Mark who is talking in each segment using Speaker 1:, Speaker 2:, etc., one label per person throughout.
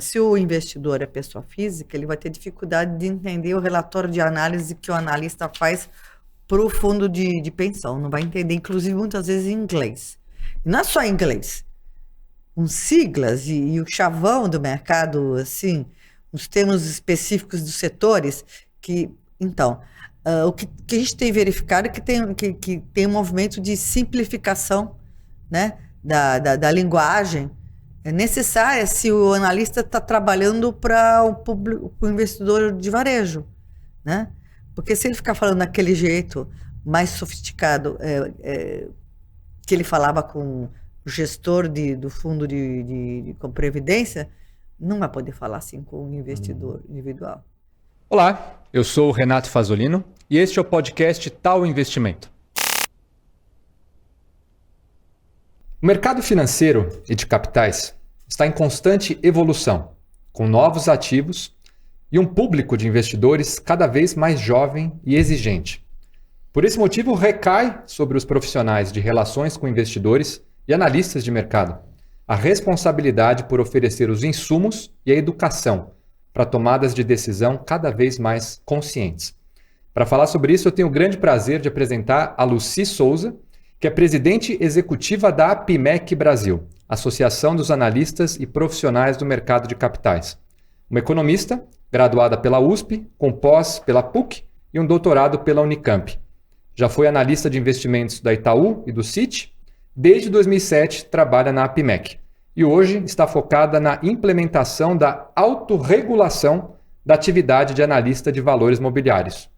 Speaker 1: Se o investidor é pessoa física, ele vai ter dificuldade de entender o relatório de análise que o analista faz para o fundo de pensão. Não vai entender, inclusive, muitas vezes em inglês. E não é só em inglês. Com siglas e o chavão do mercado, assim, os termos específicos dos setores, que, então, o que a gente tem verificado é que tem um movimento de simplificação, né, da linguagem necessária se o analista está trabalhando para o público, para o investidor de varejo, né? Porque se ele ficar falando daquele jeito mais sofisticado que ele falava com o gestor do fundo com previdência, não vai poder falar assim com o investidor individual.
Speaker 2: Olá, eu sou o Renato Fasolino e este é o podcast Tal Investimento. O mercado financeiro e de capitais está em constante evolução, com novos ativos e um público de investidores cada vez mais jovem e exigente. Por esse motivo, recai sobre os profissionais de relações com investidores e analistas de mercado a responsabilidade por oferecer os insumos e a educação para tomadas de decisão cada vez mais conscientes. Para falar sobre isso, eu tenho o grande prazer de apresentar a Lucy Souza, que é presidente executiva da APIMEC Brasil, Associação dos Analistas e Profissionais do Mercado de Capitais. Uma economista, graduada pela USP, com pós pela PUC e um doutorado pela Unicamp. Já foi analista de investimentos da Itaú e do Citi. Desde 2007, trabalha na APIMEC. E hoje está focada na implementação da autorregulação da atividade de analista de valores mobiliários.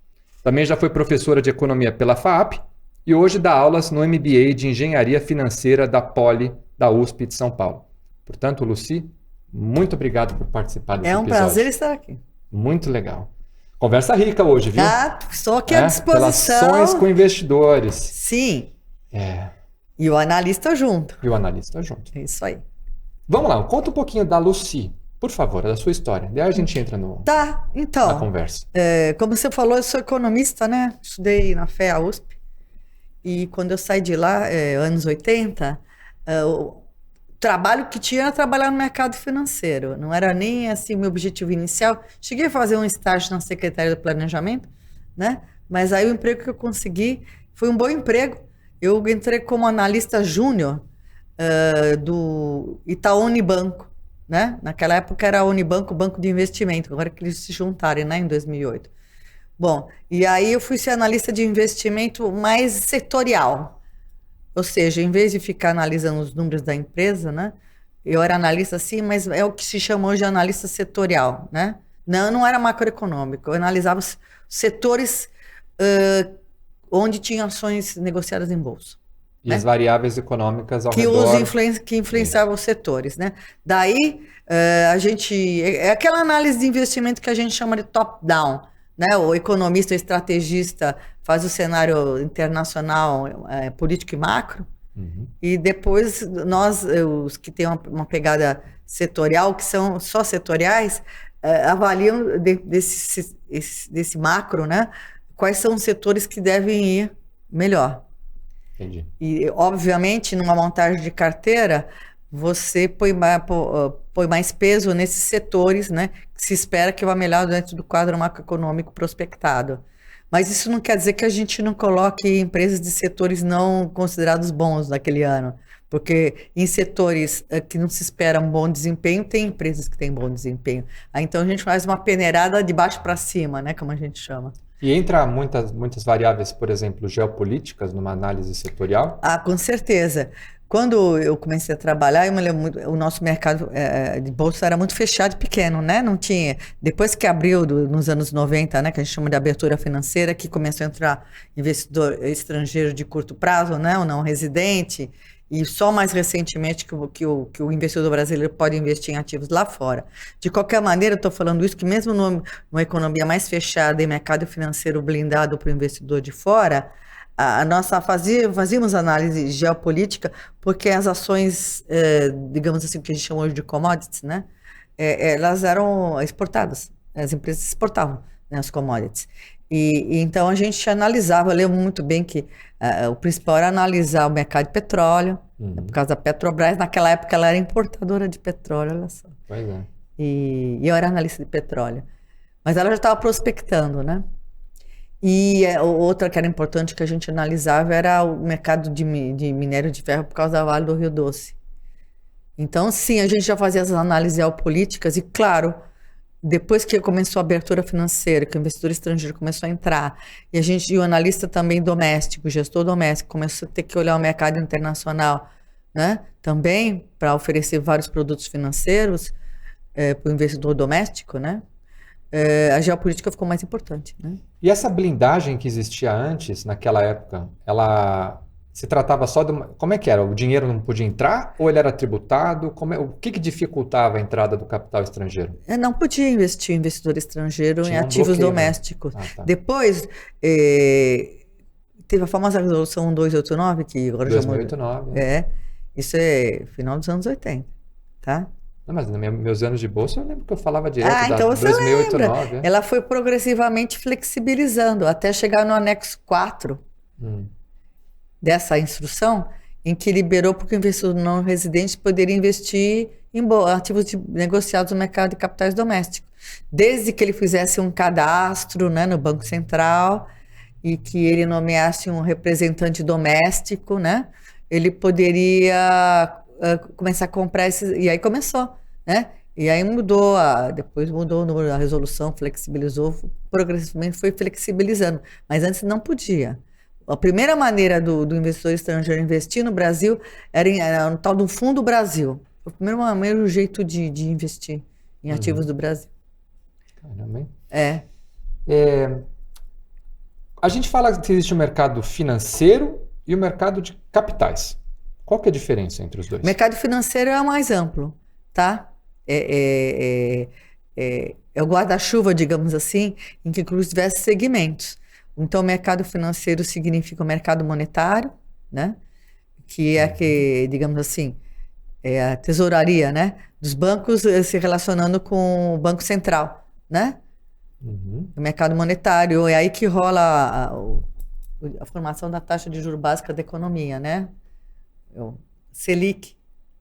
Speaker 2: Também já foi professora de economia pela FAAP e hoje dá aulas no MBA de Engenharia Financeira da Poli, da USP de São Paulo. Portanto, Lucy, muito obrigado por participar desse episódio.
Speaker 1: É um prazer estar aqui.
Speaker 2: Muito legal. Conversa rica hoje, viu?
Speaker 1: Estou aqui à disposição.
Speaker 2: Relações com investidores.
Speaker 1: Sim.
Speaker 2: É.
Speaker 1: E o analista junto.
Speaker 2: E o analista junto.
Speaker 1: É isso aí.
Speaker 2: Vamos lá, conta um pouquinho da Lucy, por favor, da sua história. Daí a gente entra na conversa.
Speaker 1: Como você falou, eu sou economista, né? Estudei na FEA USP. E quando eu saí de lá, anos 80, o trabalho que tinha era trabalhar no mercado financeiro. Não era nem assim meu objetivo inicial. Cheguei a fazer um estágio na Secretaria do Planejamento, né? Mas aí o emprego que eu consegui foi um bom emprego. Eu entrei como analista júnior do Itaú Unibanco, né? Naquela época era a Unibanco, banco de investimento, agora que eles se juntaram, né, em 2008. Bom, e aí eu fui ser analista de investimento mais setorial, ou seja, em vez de ficar analisando os números da empresa, né, eu era analista sim, mas é o que se chama hoje de analista setorial, né? Não era macroeconômico, eu analisava os setores onde tinha ações negociadas em bolsa.
Speaker 2: E
Speaker 1: né?
Speaker 2: as variáveis econômicas ao redor.
Speaker 1: Que influenciavam os setores, né? Daí, a gente... É aquela análise de investimento que a gente chama de top-down, né? O economista, o estrategista faz o cenário internacional, político e macro, e depois nós, os que têm uma pegada setorial, que são só setoriais, avaliam desse macro, né? Quais são os setores que devem ir melhor.
Speaker 2: Entendi.
Speaker 1: E, obviamente, numa montagem de carteira, você põe mais peso nesses setores, né, que se espera que vá melhor dentro do quadro macroeconômico prospectado. Mas isso não quer dizer que a gente não coloque empresas de setores não considerados bons naquele ano. Porque em setores que não se espera um bom desempenho, tem empresas que têm bom desempenho. Aí, então a gente faz uma peneirada de baixo para cima, né, como a gente chama.
Speaker 2: E entra muitas variáveis, por exemplo, geopolíticas numa análise setorial?
Speaker 1: Com certeza. Quando eu comecei a trabalhar, eu me lembro muito, o nosso mercado de bolsa era muito fechado e pequeno, né? Não tinha. Depois que abriu nos anos 90, né, que a gente chama de abertura financeira, que começou a entrar investidor estrangeiro de curto prazo, né, ou não residente, e só mais recentemente que o investidor brasileiro pode investir em ativos lá fora. De qualquer maneira, eu estou falando isso, que mesmo numa economia mais fechada e mercado financeiro blindado para o investidor de fora, fazíamos análise geopolítica, porque as ações, digamos assim, que a gente chama hoje de commodities, né? Elas eram exportadas, as empresas exportavam, né, as commodities. E então a gente analisava, eu lembro muito bem que o principal era analisar o mercado de petróleo, por causa da Petrobras. Naquela época ela era importadora de petróleo, olha só.
Speaker 2: Pois é.
Speaker 1: e eu era analista de petróleo. Mas ela já estava prospectando, né? E outra que era importante que a gente analisava era o mercado de minério de ferro por causa da Vale do Rio Doce. Então, sim, a gente já fazia as análises geopolíticas e, claro, depois que começou a abertura financeira, que o investidor estrangeiro começou a entrar, e o analista também doméstico, o gestor doméstico, começou a ter que olhar o mercado internacional, né? Também para oferecer vários produtos financeiros para o investidor doméstico, né? A geopolítica ficou mais importante, né?
Speaker 2: E essa blindagem que existia antes, naquela época, ela se tratava só de como é que era? O dinheiro não podia entrar ou ele era tributado? O que dificultava a entrada do capital estrangeiro?
Speaker 1: Não podia investir investidor estrangeiro em
Speaker 2: Tinha um
Speaker 1: ativos
Speaker 2: bloqueio, né?
Speaker 1: domésticos.
Speaker 2: Tá.
Speaker 1: Depois, teve a famosa resolução 1289, que agora já mudou.
Speaker 2: 2009.
Speaker 1: Isso é final dos anos 80, tá?
Speaker 2: Não, mas nos meus anos de bolsa eu lembro que eu falava direto da
Speaker 1: Então você
Speaker 2: 2008,
Speaker 1: lembra.
Speaker 2: 2009.
Speaker 1: Ela foi progressivamente flexibilizando até chegar no anexo 4 dessa instrução, em que liberou porque o investidor não residente poderia investir em ativos negociados no mercado de capitais domésticos, desde que ele fizesse um cadastro, né, no Banco Central e que ele nomeasse um representante doméstico, né, ele poderia começar a comprar esses, e aí começou, né? E aí depois mudou a resolução, flexibilizou, progressivamente foi flexibilizando, mas antes não podia. A primeira maneira do investidor estrangeiro investir no Brasil era no tal do Fundo Brasil. Foi o primeiro jeito de investir em ativos do Brasil.
Speaker 2: Caramba, hein?
Speaker 1: É.
Speaker 2: A gente fala que existe o mercado financeiro e o mercado de capitais. Qual que é a diferença entre os dois?
Speaker 1: O mercado financeiro é o mais amplo, tá? É o guarda-chuva, digamos assim, em que inclui diversos segmentos. Então, o mercado financeiro significa o mercado monetário, né? Que é que, digamos assim, é a tesouraria, né? Dos bancos se relacionando com o Banco Central, né? O mercado monetário, é aí que rola a formação da taxa de juros básica da economia, né? O Selic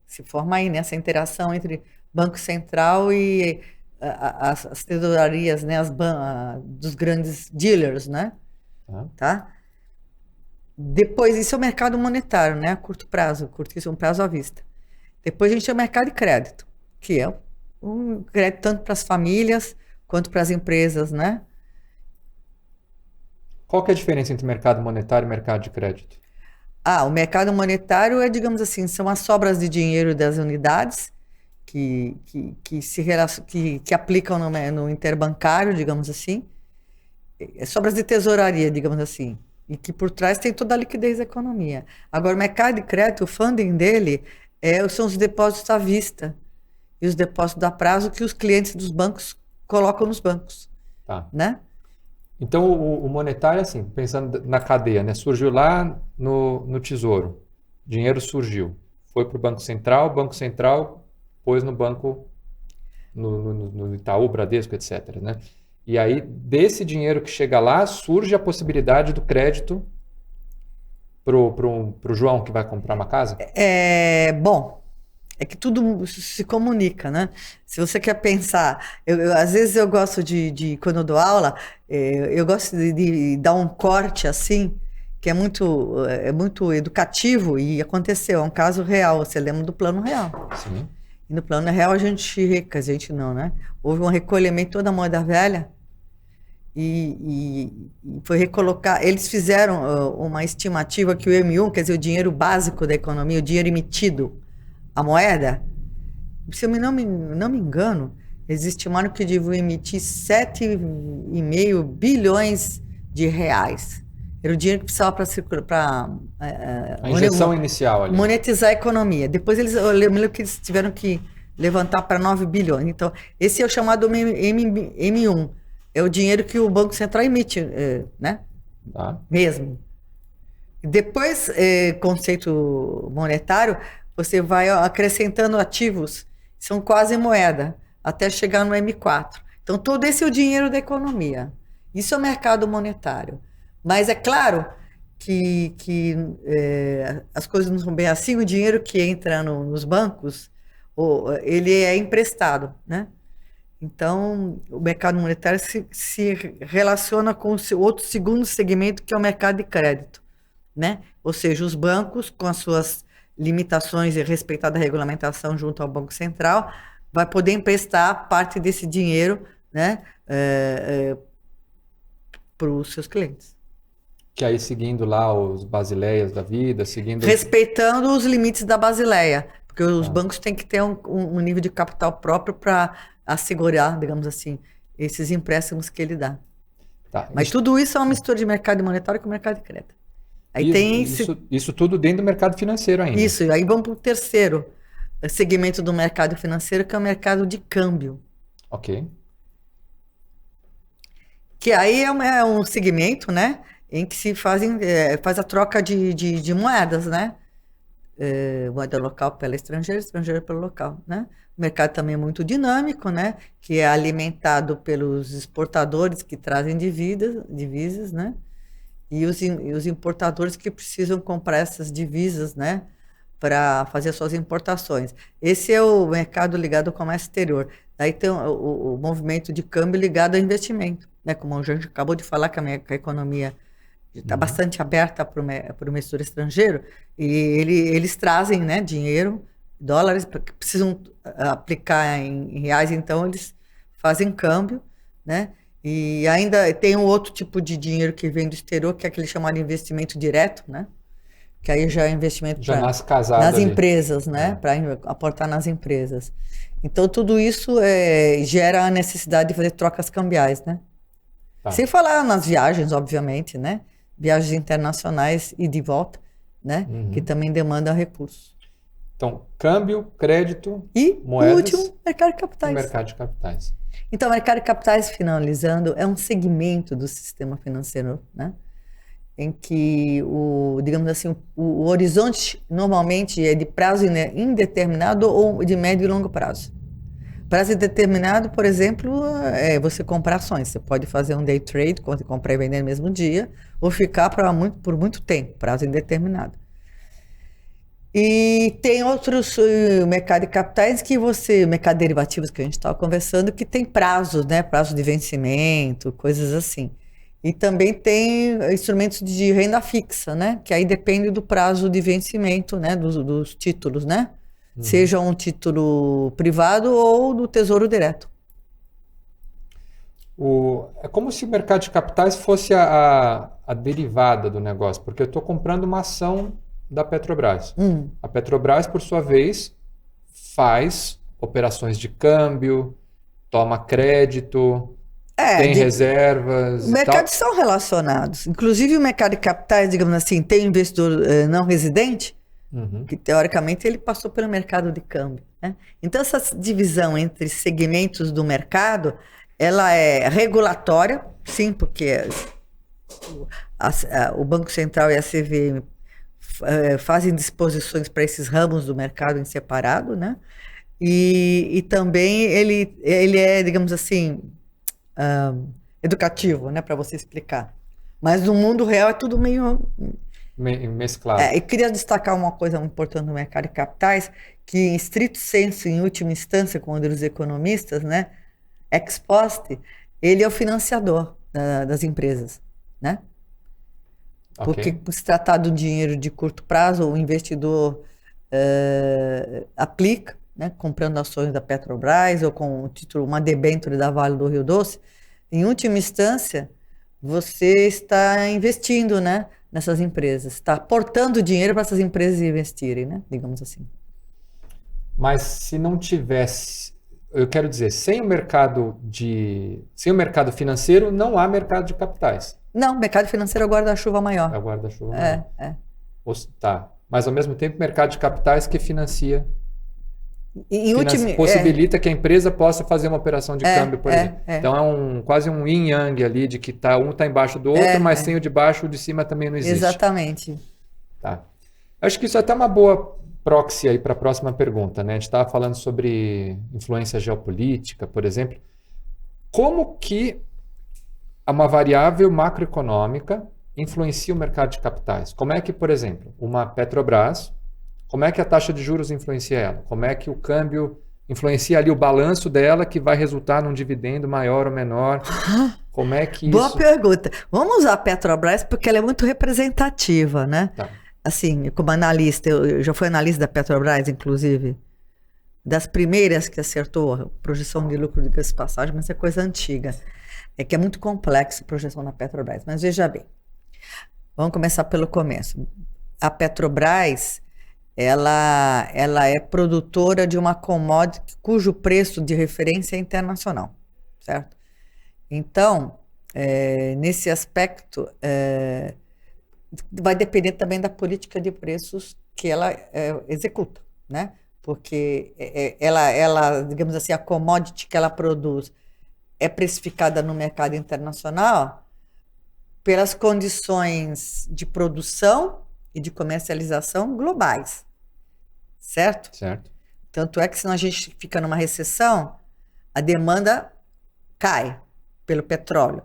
Speaker 1: se forma aí nessa interação entre Banco Central e as tesourarias, né? Dos grandes dealers, né? Tá? Depois, isso é o mercado monetário, né? A curto prazo, curtíssimo prazo à vista. Depois a gente tem o mercado de crédito, que é um crédito tanto para as famílias quanto para as empresas, né?
Speaker 2: Qual que é a diferença entre mercado monetário e mercado de crédito?
Speaker 1: O mercado monetário é, digamos assim, são as sobras de dinheiro das unidades que aplicam no interbancário, digamos assim, sobras de tesouraria, digamos assim, e que por trás tem toda a liquidez da economia. Agora, o mercado de crédito, o funding dele são os depósitos à vista e os depósitos a prazo que os clientes dos bancos colocam nos bancos, né?
Speaker 2: Então, o monetário, assim, pensando na cadeia, né? Surgiu lá no Tesouro, dinheiro surgiu, foi para o Banco Central pôs no banco, no Itaú, Bradesco, etc., né? E aí, desse dinheiro que chega lá, surge a possibilidade do crédito pro João que vai comprar uma casa?
Speaker 1: Bom, é que tudo se comunica, né? Se você quer pensar, às vezes eu gosto quando eu dou aula, eu gosto de dar um corte assim, que é muito educativo e aconteceu, é um caso real, você lembra do Plano Real.
Speaker 2: Sim.
Speaker 1: E no Plano Real a gente não, né? Houve um recolhimento toda a moeda velha e foi recolocar, eles fizeram uma estimativa que o M1, quer dizer, o dinheiro básico da economia, o dinheiro emitido, a moeda, se eu não me engano, eles estimaram que deviam emitir 7,5 bilhões de reais. Era o dinheiro que precisava para
Speaker 2: a injeção inicial ali.
Speaker 1: Monetizar a economia. Depois eu lembro que eles tiveram que levantar para 9 bilhões. Então, esse é o chamado M1. É o dinheiro que o Banco Central emite, né? Mesmo. Depois, conceito monetário, você vai acrescentando ativos, são quase moeda, até chegar no M4. Então, todo esse é o dinheiro da economia. Isso é o mercado monetário. Mas é claro que as coisas não são bem assim. O dinheiro que entra nos bancos, ele é emprestado, né? Então, o mercado monetário se relaciona com o outro segundo segmento, que é o mercado de crédito, né? Ou seja, os bancos, com as suas limitações e respeitada a regulamentação junto ao Banco Central, vai poder emprestar parte desse dinheiro, né, para os seus clientes.
Speaker 2: Que aí seguindo lá os Basileias da vida, seguindo...
Speaker 1: Respeitando os limites da Basileia, porque os bancos têm que ter um nível de capital próprio para assegurar, digamos assim, esses empréstimos que ele dá.
Speaker 2: Tá,
Speaker 1: Mas tudo isso é uma mistura de mercado monetário com mercado de crédito. Aí
Speaker 2: isso tudo dentro do mercado financeiro ainda.
Speaker 1: Isso, aí vamos para o terceiro segmento do mercado financeiro, que é o mercado de câmbio.
Speaker 2: Ok.
Speaker 1: Que aí é um segmento, né, em que se faz a troca de moedas, né? Moeda local pela estrangeira, estrangeira pelo local, né? O mercado também é muito dinâmico, né? Que é alimentado pelos exportadores que trazem divisas, né? E os importadores que precisam comprar essas divisas, né? Para fazer suas importações. Esse é o mercado ligado ao comércio exterior. Daí tem o movimento de câmbio ligado ao investimento, né? Como a gente acabou de falar, que a economia está bastante aberta para o investidor estrangeiro, e eles trazem, né, dinheiro, dólares, porque precisam aplicar em reais, então eles fazem câmbio, né? E ainda tem um outro tipo de dinheiro que vem do exterior, que é aquele chamado investimento direto, né? Que aí já é investimento
Speaker 2: nasce casado
Speaker 1: nas
Speaker 2: ali.
Speaker 1: empresas, né? Para aportar nas empresas. Então, tudo isso gera a necessidade de fazer trocas cambiais, né?
Speaker 2: Tá.
Speaker 1: Sem falar nas viagens, obviamente, né? Viagens internacionais e de volta, né? Que também demandam recursos.
Speaker 2: Então, câmbio, crédito,
Speaker 1: e
Speaker 2: moedas,
Speaker 1: o último, mercado de capitais.
Speaker 2: E mercado de capitais.
Speaker 1: Então, o mercado de capitais, finalizando, é um segmento do sistema financeiro, né? Em que, digamos assim, o horizonte normalmente é de prazo indeterminado ou de médio e longo prazo. Prazo indeterminado, por exemplo, é você comprar ações. Você pode fazer um day trade, quando comprar e vender no mesmo dia, ou ficar por muito tempo, prazo indeterminado. E tem outros mercados de capitais mercado de derivativos que a gente estava conversando, que tem prazos, né? Prazo de vencimento, coisas assim. E também tem instrumentos de renda fixa, né? Que aí depende do prazo de vencimento, né? Dos títulos, né? Seja um título privado ou do Tesouro Direto.
Speaker 2: É como se o mercado de capitais fosse a derivada do negócio, porque eu estou comprando uma ação da Petrobras. A Petrobras, por sua vez, faz operações de câmbio, toma crédito, tem reservas.
Speaker 1: Os mercados são relacionados. Inclusive, o mercado de capitais, digamos assim, tem um investidor não residente, que teoricamente ele passou pelo mercado de câmbio, né? Então, essa divisão entre segmentos do mercado, ela é regulatória, sim, porque o Banco Central e a CVM fazem disposições para esses ramos do mercado em separado, né? E também ele é, digamos assim, educativo, né, para você explicar. Mas no mundo real é tudo meio
Speaker 2: mesclado.
Speaker 1: Eu queria destacar uma coisa importante no mercado de capitais, que em estrito senso, em última instância, quando os economistas, né, ex post, ele é o financiador das empresas, né? Porque se tratar de um dinheiro de curto prazo, o investidor aplica, né, comprando ações da Petrobras ou com o título, uma debênture da Vale do Rio Doce. Em última instância, você está investindo, né, nessas empresas, está aportando dinheiro para essas empresas investirem, né, digamos assim.
Speaker 2: Mas se não tivesse, eu quero dizer, sem o mercado financeiro, não há mercado de capitais.
Speaker 1: Não, o mercado financeiro é o guarda-chuva maior.
Speaker 2: É o guarda-chuva maior. Tá. Mas ao mesmo tempo, o mercado de capitais que financia. Possibilita que a empresa possa fazer uma operação de câmbio, por exemplo. Então é quase um yin-yang ali, de que um está embaixo do outro, mas sem o de baixo, o de cima também não existe.
Speaker 1: Exatamente.
Speaker 2: Tá. Acho que isso é até uma boa proxy aí para a próxima pergunta, né? A gente estava falando sobre influência geopolítica, por exemplo. Como que uma variável macroeconômica influencia o mercado de capitais? Como é que, por exemplo, uma Petrobras, como é que a taxa de juros influencia ela? Como é que o câmbio influencia ali o balanço dela que vai resultar num dividendo maior ou menor. Como é que
Speaker 1: Boa
Speaker 2: isso...
Speaker 1: pergunta. Vamos usar a Petrobras porque ela é muito representativa, né?
Speaker 2: Tá.
Speaker 1: Assim, como analista, eu já fui analista da Petrobras, inclusive, das primeiras que acertou a projeção de lucro de essa passagem, mas é coisa antiga. É que é muito complexa a projeção da Petrobras. Mas veja bem, vamos começar pelo começo. A Petrobras, ela é produtora de uma commodity cujo preço de referência é internacional, certo? Então, nesse aspecto, vai depender também da política de preços que ela executa, né? Porque ela, digamos assim, a commodity que ela produz é precificada no mercado internacional pelas condições de produção e de comercialização globais, certo?
Speaker 2: Certo.
Speaker 1: Tanto é que se a gente fica numa recessão, a demanda cai pelo petróleo.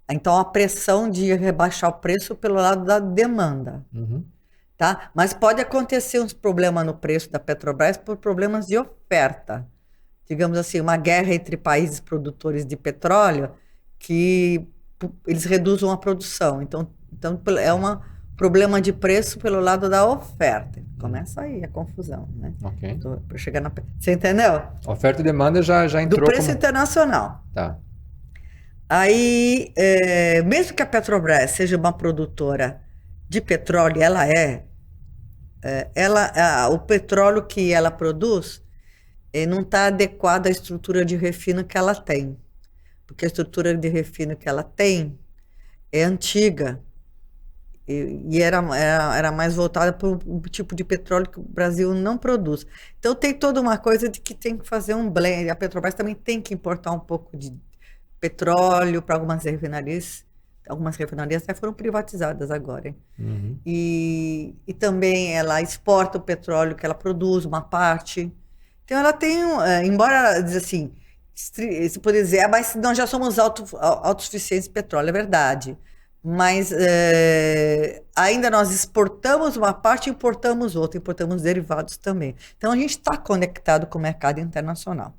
Speaker 1: Então, a pressão de rebaixar o preço pelo lado da demanda.
Speaker 2: Uhum.
Speaker 1: Tá? Mas pode acontecer uns problemas no preço da Petrobras por problemas de oferta. Digamos assim, uma guerra entre países produtores de petróleo que eles reduzam a produção. Então é um problema de preço pelo lado da oferta. Começa aí a confusão, né?
Speaker 2: Ok.
Speaker 1: Para chegar na... Você entendeu?
Speaker 2: Oferta e demanda já entrou
Speaker 1: do preço
Speaker 2: como...
Speaker 1: internacional.
Speaker 2: Tá.
Speaker 1: Aí, mesmo que a Petrobras seja uma produtora de petróleo, o petróleo que ela produz não está adequado à estrutura de refino que ela tem. Porque a estrutura de refino que ela tem é antiga e era mais voltada para um tipo de petróleo que o Brasil não produz. Então tem toda uma coisa de que tem que fazer um blend. A Petrobras também tem que importar um pouco de petróleo para algumas refinarias. Algumas refinarias até foram privatizadas agora. Hein?
Speaker 2: Uhum.
Speaker 1: E também ela exporta o petróleo que ela produz, uma parte. Então ela tem, embora ela diz assim, se pode dizer, mas nós já somos autossuficientes em petróleo, é verdade. Mas ainda nós exportamos uma parte e importamos outra, importamos derivados também. Então a gente está conectado com o mercado internacional,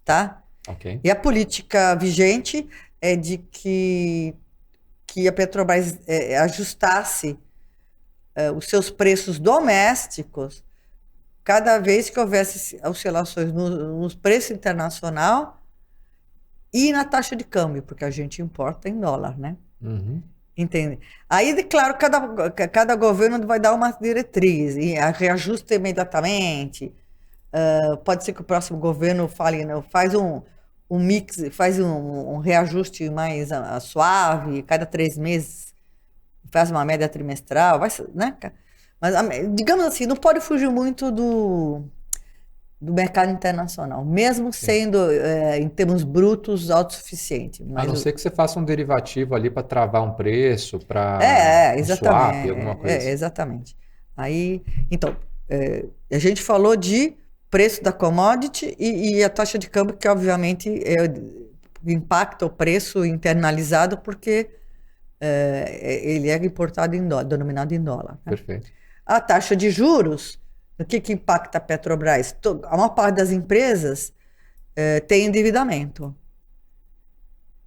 Speaker 1: tá?
Speaker 2: Ok.
Speaker 1: E a política vigente é de que a Petrobras ajustasse os seus preços domésticos cada vez que houvesse oscilações nos preços internacional e na taxa de câmbio, porque a gente importa em dólar, né?
Speaker 2: Uhum.
Speaker 1: Entende? Aí, claro, cada governo vai dar uma diretriz e reajusta imediatamente. Pode ser que o próximo governo fale, não, faz um mix, faz um reajuste mais suave, cada 3 meses, faz uma média trimestral, né? Mas, digamos assim, não pode fugir muito do mercado internacional, mesmo sendo, em termos brutos, autossuficiente.
Speaker 2: A não ser que você faça um derivativo ali para travar um preço, para um
Speaker 1: exatamente,
Speaker 2: swap, alguma coisa assim.
Speaker 1: Exatamente. Aí, então, a gente falou de preço da commodity e a taxa de câmbio, que obviamente impacta o preço internalizado, porque ele é importado em dólar, denominado em dólar. Né?
Speaker 2: Perfeito.
Speaker 1: A taxa de juros, o que impacta a Petrobras? A maior parte das empresas tem endividamento.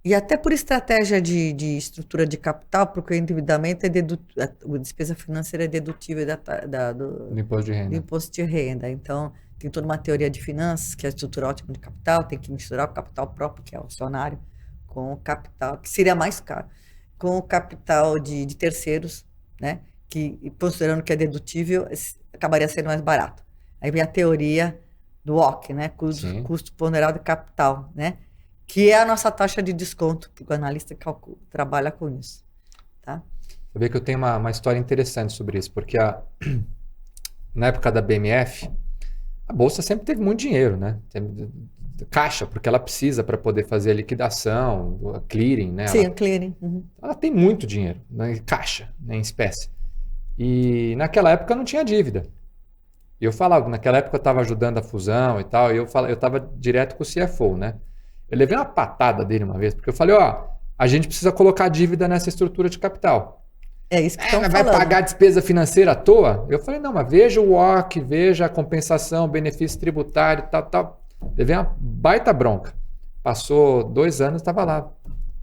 Speaker 1: E até por estratégia de estrutura de capital, porque o endividamento a despesa financeira é dedutível do
Speaker 2: imposto de renda.
Speaker 1: Do imposto de renda. Então, tem toda uma teoria de finanças, que é a estrutura ótima de capital, tem que misturar o capital próprio, que é o acionário, com o capital, que seria mais caro, com o capital de terceiros, né? Que, considerando que é dedutível, acabaria sendo mais barato. Aí vem a teoria do WOC, né? Custo ponderado de capital, né? Que é a nossa taxa de desconto, porque o analista trabalha com isso. Tá?
Speaker 2: Você vê que eu tenho uma história interessante sobre isso, porque na época da BMF, a Bolsa sempre teve muito dinheiro, né? Caixa, porque ela precisa para poder fazer a liquidação, a clearing, né?
Speaker 1: Sim, a clearing. Uhum.
Speaker 2: Ela tem muito dinheiro, né? Caixa, né? Em espécie. E naquela época não tinha dívida. E eu falava, naquela época eu estava ajudando a fusão e tal, e eu estava direto com o CFO, né? Eu levei uma patada dele uma vez, porque eu falei, a gente precisa colocar dívida nessa estrutura de capital.
Speaker 1: É isso que estão falando.
Speaker 2: Vai pagar despesa financeira à toa? Eu falei, não, mas veja o WOC, veja a compensação, benefício tributário, tal. Levei uma baita bronca. Passou 2 anos, estava lá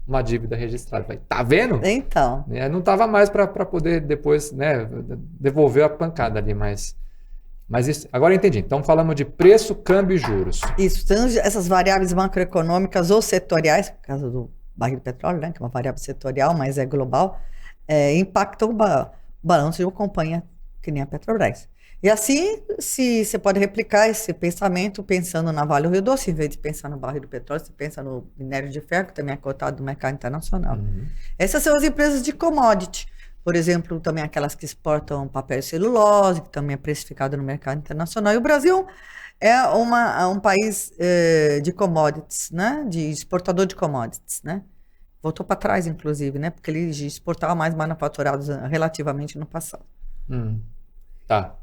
Speaker 2: uma dívida registrada. Falei, tá vendo?
Speaker 1: Então,
Speaker 2: Não estava mais para poder depois, né, devolver a pancada ali, mas isso, agora eu entendi. Então falamos de preço, câmbio e juros.
Speaker 1: isso. Então, essas variáveis macroeconômicas ou setoriais, por causa do barril de petróleo, né, que é uma variável setorial, mas é global, impactam o balanço de uma companhia que nem a Petrobras. E assim, se você pode replicar esse pensamento pensando na Vale do Rio Doce, em vez de pensar no barril do petróleo, você pensa no minério de ferro, que também é cotado no mercado internacional. Essas são as empresas de commodity. Por exemplo, também aquelas que exportam papel e celulose, que também é precificado no mercado internacional. E o Brasil é um país de commodities, né? De exportador de commodities, né? Voltou para trás, inclusive, né? Porque ele exportava mais manufaturados relativamente no passado.
Speaker 2: Tá.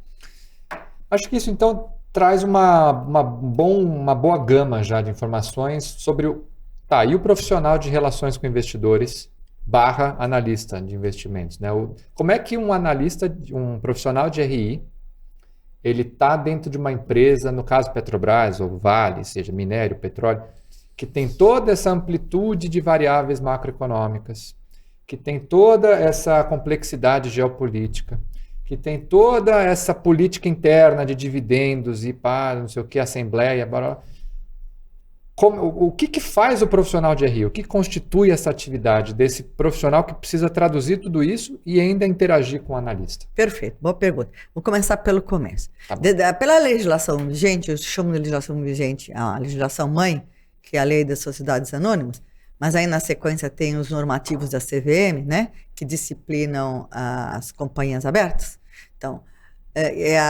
Speaker 2: Acho que isso, então, traz uma boa gama já de informações sobre e o profissional de relações com investidores / analista de investimentos, né? Como é que um analista, um profissional de RI, ele está dentro de uma empresa, no caso Petrobras ou Vale, seja minério, petróleo, que tem toda essa amplitude de variáveis macroeconômicas, que tem toda essa complexidade geopolítica, que tem toda essa política interna de dividendos e não sei o que, assembleia, o que faz o profissional de RI? O que constitui essa atividade desse profissional que precisa traduzir tudo isso e ainda interagir com o analista?
Speaker 1: Perfeito, boa pergunta. Vou começar pelo começo.
Speaker 2: Tá
Speaker 1: Pela legislação vigente, eu chamo de legislação vigente a legislação mãe, que é a Lei das Sociedades Anônimas, mas aí na sequência tem os normativos da CVM, né, que disciplinam as companhias abertas. Então,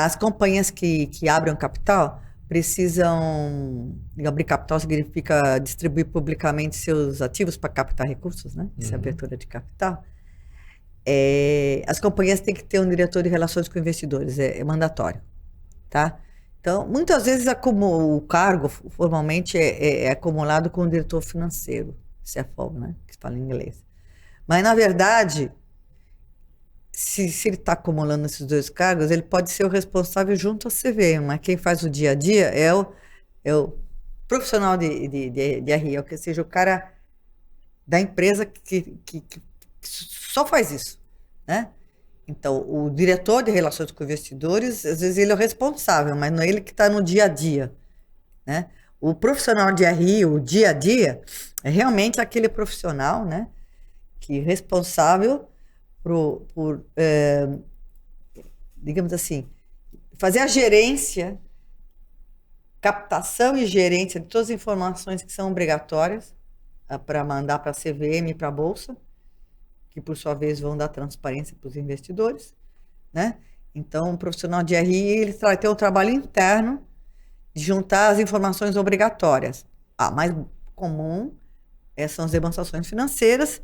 Speaker 1: as companhias que abrem capital precisam, abrir capital significa distribuir publicamente seus ativos para captar recursos, né, essa abertura de capital. As companhias têm que ter um diretor de relações com investidores, é mandatório, tá? Então, muitas vezes o cargo formalmente é acumulado com o diretor financeiro, CFO, né, que se fala em inglês. Mas, na verdade, se ele está acumulando esses 2 cargos, ele pode ser o responsável junto ao CVM, mas quem faz o dia a dia é o profissional de RI, ou seja, o cara da empresa que só faz isso, né? Então, o diretor de relações com investidores, às vezes ele é o responsável, mas não é ele que está no dia a dia, né? O profissional de RI, o dia a dia, é realmente aquele profissional, né, que é responsável por digamos assim, fazer a gerência, captação e gerência de todas as informações que são obrigatórias para mandar para a CVM e para a Bolsa, que por sua vez vão dar transparência para os investidores, né? Então, o profissional de RI, ele tem o trabalho interno de juntar as informações obrigatórias. A mais comum são as demonstrações financeiras,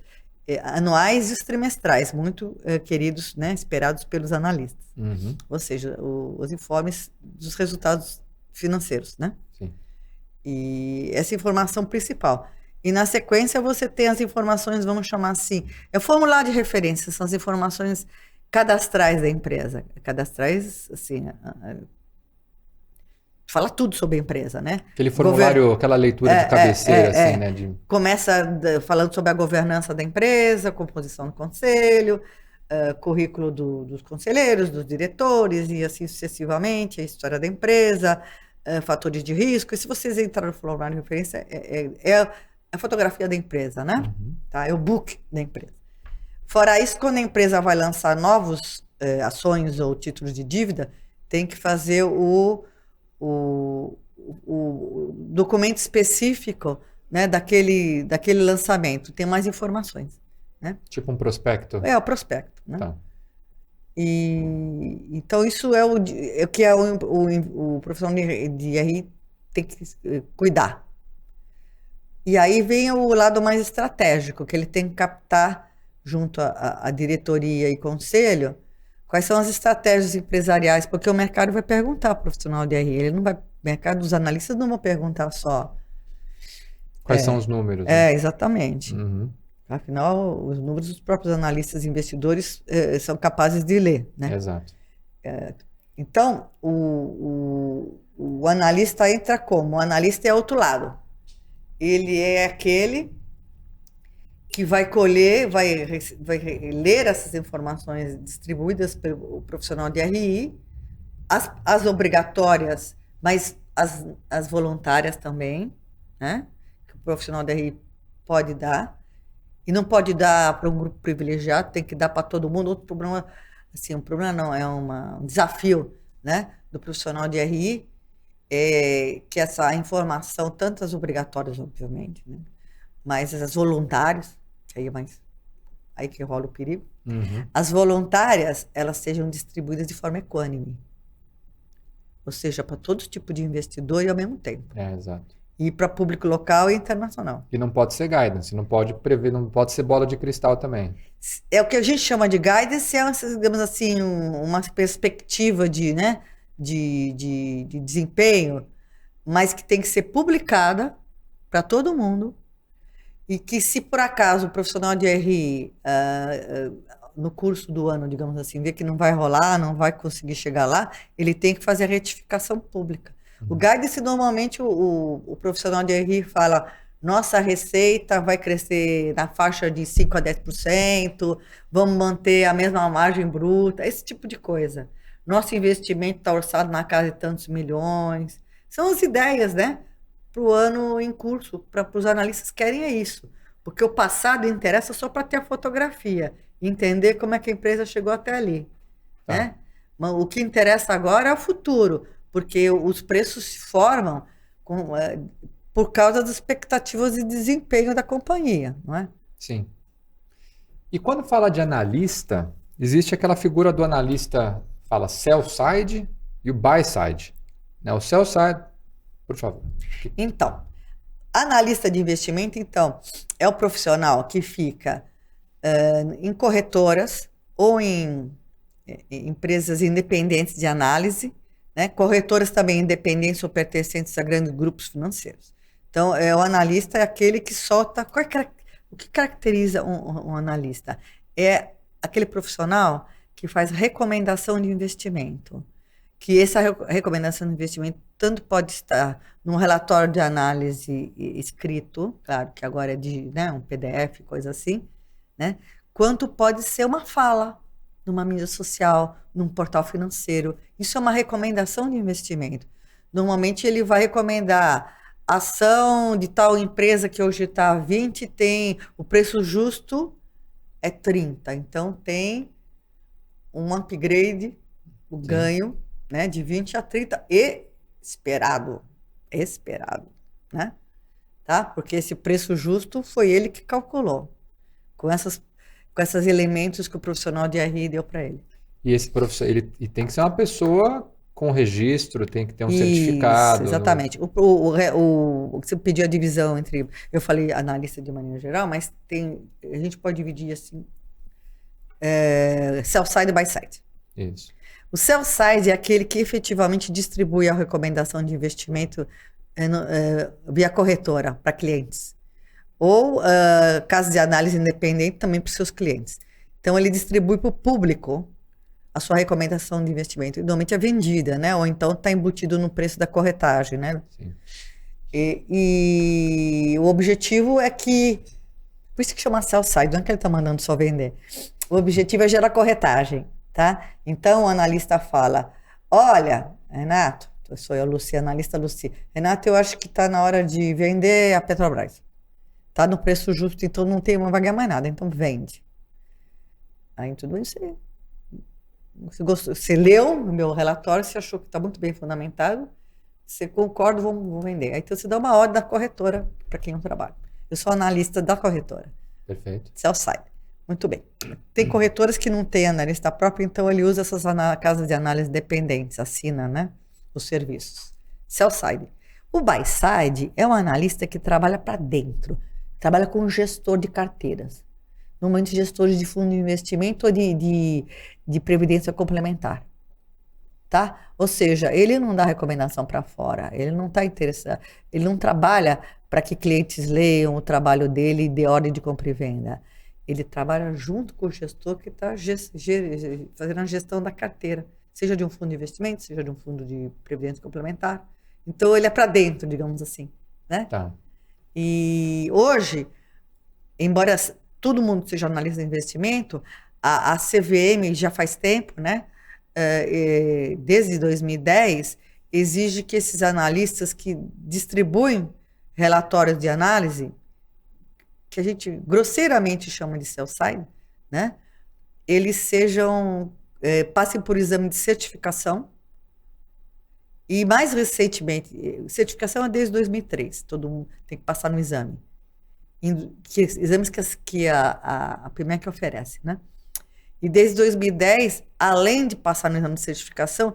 Speaker 1: anuais e os trimestrais, muito queridos, né, esperados pelos analistas. Ou seja, os informes dos resultados financeiros, né?
Speaker 2: Sim.
Speaker 1: E essa informação principal. E na sequência você tem as informações, vamos chamar assim, é o formulário de referência, são as informações cadastrais da empresa. Cadastrais, assim, fala tudo sobre a empresa, né?
Speaker 2: Aquele formulário, aquela leitura de cabeceira, assim, né?
Speaker 1: Começa falando sobre a governança da empresa, composição do conselho, currículo dos conselheiros, dos diretores, e assim sucessivamente, a história da empresa, fatores de risco. E se vocês entrarem no formulário de referência, é a fotografia da empresa, né? Tá? É o book da empresa. Fora isso, quando a empresa vai lançar novos ações ou títulos de dívida, tem que fazer o documento específico, né, daquele lançamento. Tem mais informações, né?
Speaker 2: Tipo um prospecto?
Speaker 1: É o prospecto, né?
Speaker 2: Tá.
Speaker 1: Então, isso é o que o profissional de RI tem que cuidar. E aí vem o lado mais estratégico, que ele tem que captar, junto à diretoria e conselho, quais são as estratégias empresariais, porque o mercado vai perguntar ao profissional de RI, ele não vai, o mercado dos analistas não vão perguntar só.
Speaker 2: Quais são os números? Né?
Speaker 1: Exatamente. Afinal, os números dos próprios analistas e investidores são capazes de ler, né?
Speaker 2: Exato.
Speaker 1: Então, O analista entra como? O analista é outro lado. Ele é aquele que vai colher, vai ler essas informações distribuídas pelo profissional de RI, as obrigatórias, mas as voluntárias também, né? Que o profissional de RI pode dar. E não pode dar para um grupo privilegiado, tem que dar para todo mundo. Outro problema, assim, um problema não, é um desafio, né, do profissional de RI, é que essa informação, tanto as obrigatórias, obviamente, né, mas as voluntárias, que aí é mais, aí que rola o perigo, as voluntárias, elas sejam distribuídas de forma equânime. Ou seja, para todo tipo de investidor e ao mesmo tempo.
Speaker 2: Exato.
Speaker 1: E para público local e internacional.
Speaker 2: E não pode ser guidance, não pode prever, não pode ser bola de cristal também.
Speaker 1: É o que a gente chama de guidance, é, digamos assim, uma perspectiva de, né, de desempenho, mas que tem que ser publicada para todo mundo e que, se por acaso o profissional de RI, no curso do ano, digamos assim, vê que não vai rolar, não vai conseguir chegar lá, ele tem que fazer a retificação pública. O guidance, normalmente, o profissional de RI fala: nossa receita vai crescer na faixa de 5% a 10%, vamos manter a mesma margem bruta, esse tipo de coisa. Nosso investimento está orçado na casa de tantos milhões. São as ideias, né? Para o ano em curso, para os analistas querem é isso. Porque o passado interessa só para ter a fotografia, entender como é que a empresa chegou até ali. Né? Mas o que interessa agora é o futuro, porque os preços se formam por causa das expectativas de desempenho da companhia, não é?
Speaker 2: Sim. E quando fala de analista, existe aquela figura do analista, fala sell side e o buy side. Né? O sell side, por favor.
Speaker 1: Então, analista de investimento, então, é o profissional que fica em corretoras ou em empresas independentes de análise, né? Corretoras também independentes ou pertencentes a grandes grupos financeiros. Então, o analista é aquele que solta... O que caracteriza um analista? É aquele profissional que faz recomendação de investimento. Que essa recomendação de investimento tanto pode estar num relatório de análise escrito, claro que agora é né, um PDF, coisa assim, né? Quanto pode ser uma fala numa mídia social, num portal financeiro. Isso é uma recomendação de investimento. Normalmente ele vai recomendar ação de tal empresa que hoje está 20, tem o preço justo é 30. Então tem um upgrade, o ganho, né, de 20 a 30 e esperado, né? Tá? Porque esse preço justo foi ele que calculou com esses elementos que o profissional de RI deu para ele.
Speaker 2: E esse profissional, ele tem que ser uma pessoa com registro, tem que ter um certificado.
Speaker 1: Exatamente. Você pediu a divisão entre... Eu falei analista de maneira geral, mas a gente pode dividir assim... sell side e buy side.
Speaker 2: Isso.
Speaker 1: O sell side é aquele que efetivamente distribui a recomendação de investimento via corretora para clientes. Ou casos de análise independente também para os seus clientes. Então, ele distribui para o público a sua recomendação de investimento. E normalmente é vendida, né? Ou então está embutido no preço da corretagem, né?
Speaker 2: Sim.
Speaker 1: E o objetivo é que... Por isso que chama sell side, não é que ele está mandando só vender. O objetivo é gerar corretagem, tá? Então, o analista fala: olha, Renato, sou eu, Luci, analista Luci. Renato, eu acho que está na hora de vender a Petrobras. Está no preço justo, então não vai ganhar mais nada, então vende. Aí tudo isso aí. Você leu o meu relatório, você achou que está muito bem fundamentado, você concorda, vamos vender. Aí então você dá uma ordem da corretora para quem não trabalha. Eu sou analista da corretora.
Speaker 2: Perfeito.
Speaker 1: Sell side. Muito bem. Tem corretoras que não têm analista próprio, então ele usa essas casas de análise dependentes, assina, né, os serviços. Sell side. O buy side é um analista que trabalha para dentro, trabalha com gestor de carteiras. Normalmente gestores de fundo de investimento ou de previdência complementar. Tá? Ou seja, ele não dá recomendação para fora, ele não está interessado, ele não trabalha para que clientes leiam o trabalho dele e dê ordem de compra e venda. Ele trabalha junto com o gestor que está fazendo a gestão da carteira, seja de um fundo de investimento, seja de um fundo de previdência complementar. Então, ele é para dentro, digamos assim, né?
Speaker 2: Tá.
Speaker 1: E hoje, embora todo mundo seja analista de investimento, a CVM já faz tempo, né? Desde 2010, exige que esses analistas que distribuem relatórios de análise, que a gente grosseiramente chama de sell-side, né? Eles passem por exame de certificação. E mais recentemente, certificação é desde 2003, todo mundo tem que passar no exame. Exames que a PMEC oferece, né? E desde 2010, além de passar no exame de certificação,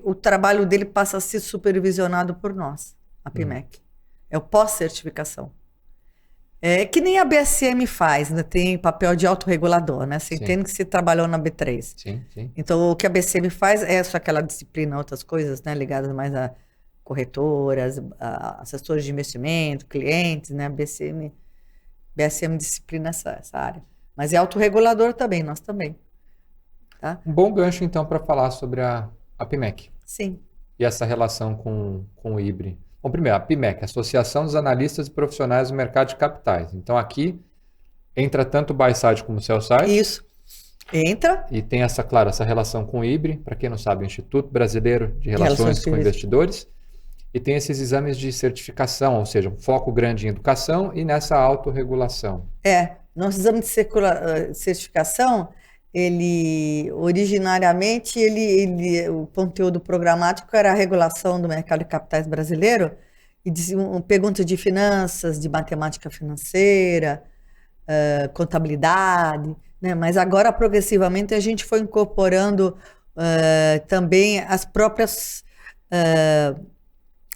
Speaker 1: o trabalho dele passa a ser supervisionado por nós, a PMEC. É o pós-certificação. É que nem a BSM faz, né? Tem papel de autorregulador, né? Você entende que você trabalhou na B3.
Speaker 2: Sim, sim.
Speaker 1: Então, o que a BSM faz é só aquela disciplina, outras coisas, né? Ligadas mais a corretoras, a assessores de investimento, clientes, né? A BSM disciplina essa área. Mas é autorregulador também, nós também. Tá?
Speaker 2: Um bom gancho, então, para falar sobre a PMEC.
Speaker 1: Sim.
Speaker 2: E essa relação com o IBRE. Bom, primeiro, a PMEC, Associação dos Analistas e Profissionais do Mercado de Capitais. Então, aqui entra tanto o buy-side como o sell-side.
Speaker 1: Isso. Entra.
Speaker 2: E tem essa relação com o IBRE, para quem não sabe, o Instituto Brasileiro de Relações com Investidores. E tem esses exames de certificação, ou seja, um foco grande em educação e nessa autorregulação.
Speaker 1: Nosso exame de certificação, originariamente, o conteúdo programático era a regulação do mercado de capitais brasileiro, e perguntas de finanças, de matemática financeira, contabilidade, né? Mas agora, progressivamente, a gente foi incorporando também as próprias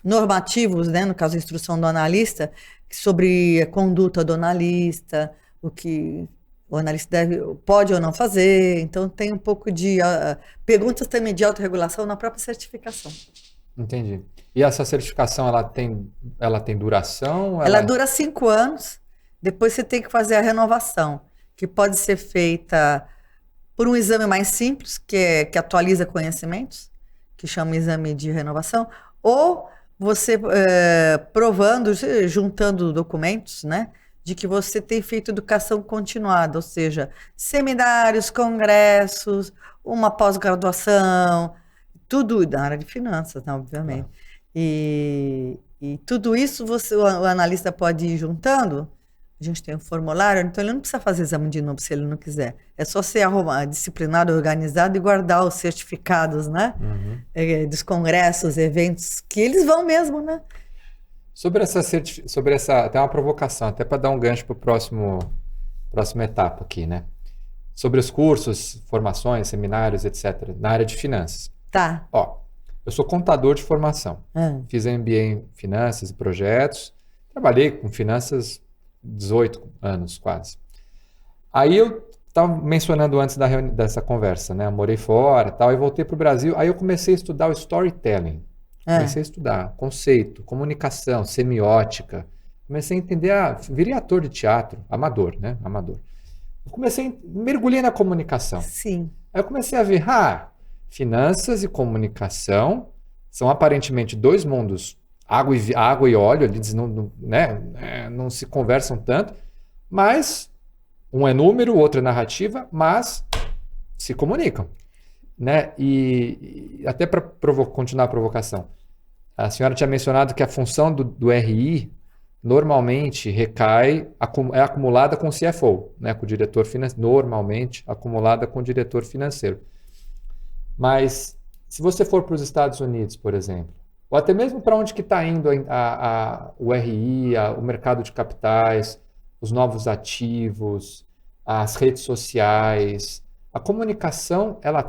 Speaker 1: normativos, né? No caso, a instrução do analista, sobre a conduta do analista, o que o analista pode ou não fazer. Então, tem um pouco de perguntas também de autorregulação na própria certificação.
Speaker 2: Entendi. E essa certificação, ela tem duração?
Speaker 1: Ela dura 5 anos. Depois você tem que fazer a renovação, que pode ser feita por um exame mais simples, que atualiza conhecimentos, que chama exame de renovação, ou você provando, juntando documentos, né? De que você tem feito educação continuada, ou seja, seminários, congressos, uma pós-graduação, tudo na área de finanças, né, obviamente. E tudo isso o analista pode ir juntando. A gente tem um formulário, então ele não precisa fazer exame de novo se ele não quiser. É só ser disciplinado, organizado e guardar os certificados, né? Dos congressos, eventos, que eles vão mesmo, né?
Speaker 2: Sobre essa, até uma provocação, até para dar um gancho para a próxima etapa aqui, né? Sobre os cursos, formações, seminários, etc., na área de finanças.
Speaker 1: Tá.
Speaker 2: Eu sou contador de formação. Fiz MBA em finanças e projetos. Trabalhei com finanças 18 anos, quase. Aí eu estava mencionando antes dessa conversa, né? Eu morei fora e voltei para o Brasil. Aí eu comecei a estudar o storytelling. Comecei a estudar conceito, comunicação, semiótica. Comecei a entender, virei ator de teatro, amador, né? Amador. Mergulhei na comunicação.
Speaker 1: Sim.
Speaker 2: Aí eu comecei a ver, finanças e comunicação são aparentemente dois mundos, água e óleo, eles não se conversam tanto, mas um é número, o outro é narrativa, mas se comunicam. Né? E até para continuar a provocação, a senhora tinha mencionado que a função do RI normalmente é acumulada com o CFO, né? Com o diretor financeiro, normalmente acumulada com o diretor financeiro. Mas se você for para os Estados Unidos, por exemplo, ou até mesmo para onde que está indo o RI, o mercado de capitais, os novos ativos, as redes sociais, a comunicação, ela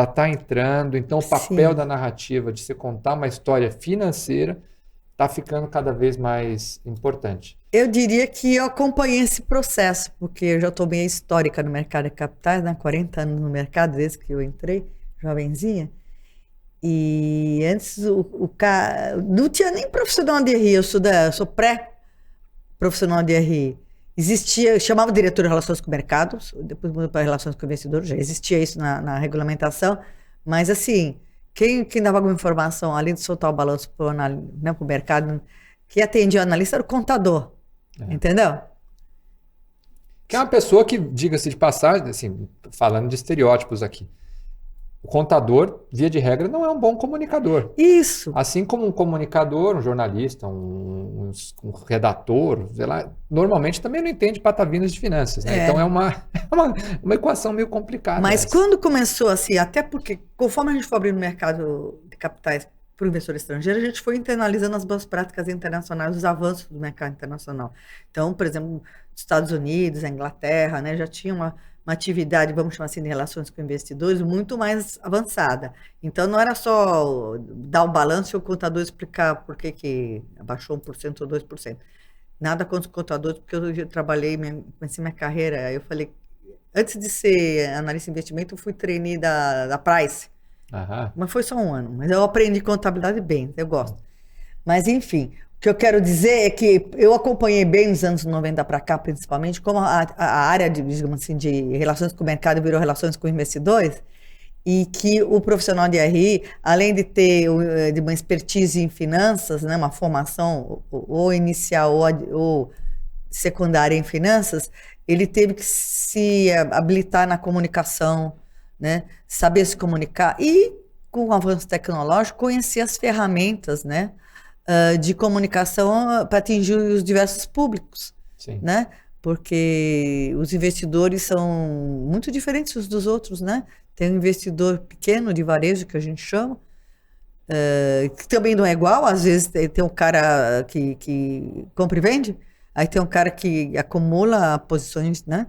Speaker 2: tá entrando, então o papel da narrativa de se contar uma história financeira está ficando cada vez mais importante.
Speaker 1: Eu diria que eu acompanhei esse processo, porque eu já estou bem histórica no mercado de capitais, né? 40 anos no mercado, desde que eu entrei, jovenzinha. E antes não tinha nem profissional de RI, eu sou pré-profissional de RI. existia, chamava diretor de relações com o mercado, depois mudou para relações com o investidor, já existia isso na regulamentação, mas assim, quem dava alguma informação, além de soltar o balanço para o mercado, que atendia o analista era o contador, entendeu?
Speaker 2: Que é uma pessoa que, diga-se de passagem, assim, falando de estereótipos aqui, o contador, via de regra, não é um bom comunicador.
Speaker 1: Isso.
Speaker 2: Assim como um comunicador, um jornalista, um redator, sei lá, normalmente também não entende patavinas de finanças, né? Então é uma equação meio complicada.
Speaker 1: Mas quando começou assim, até porque conforme a gente foi abrindo o mercado de capitais para o investidor estrangeiro, a gente foi internalizando as boas práticas internacionais, os avanços do mercado internacional. Então, por exemplo, os Estados Unidos, a Inglaterra, né, já tinha uma atividade, vamos chamar assim, de relações com investidores muito mais avançada. Então, não era só dar o balanço e o contador explicar por que abaixou 1% ou 2%. Nada contra os contadores, porque eu trabalhei, comecei minha carreira, eu falei, antes de ser analista de investimento, eu fui trainee da Price. Mas foi só um ano. Mas eu aprendi contabilidade bem, eu gosto. Mas, enfim, o que eu quero dizer é que eu acompanhei bem nos anos 90 para cá, principalmente, como a área de, digamos assim, de relações com o mercado virou relações com investidores, e que o profissional de RI, além de ter de uma expertise em finanças, né, uma formação ou inicial ou secundária em finanças, ele teve que se habilitar na comunicação, né, saber se comunicar e, com o avanço tecnológico, conhecer as ferramentas, né, de comunicação para atingir os diversos públicos, né? Porque os investidores são muito diferentes uns dos outros, né? Tem um investidor pequeno de varejo, que a gente chama, que também não é igual. Às vezes tem um cara que compra e vende, aí tem um cara que acumula posições, né?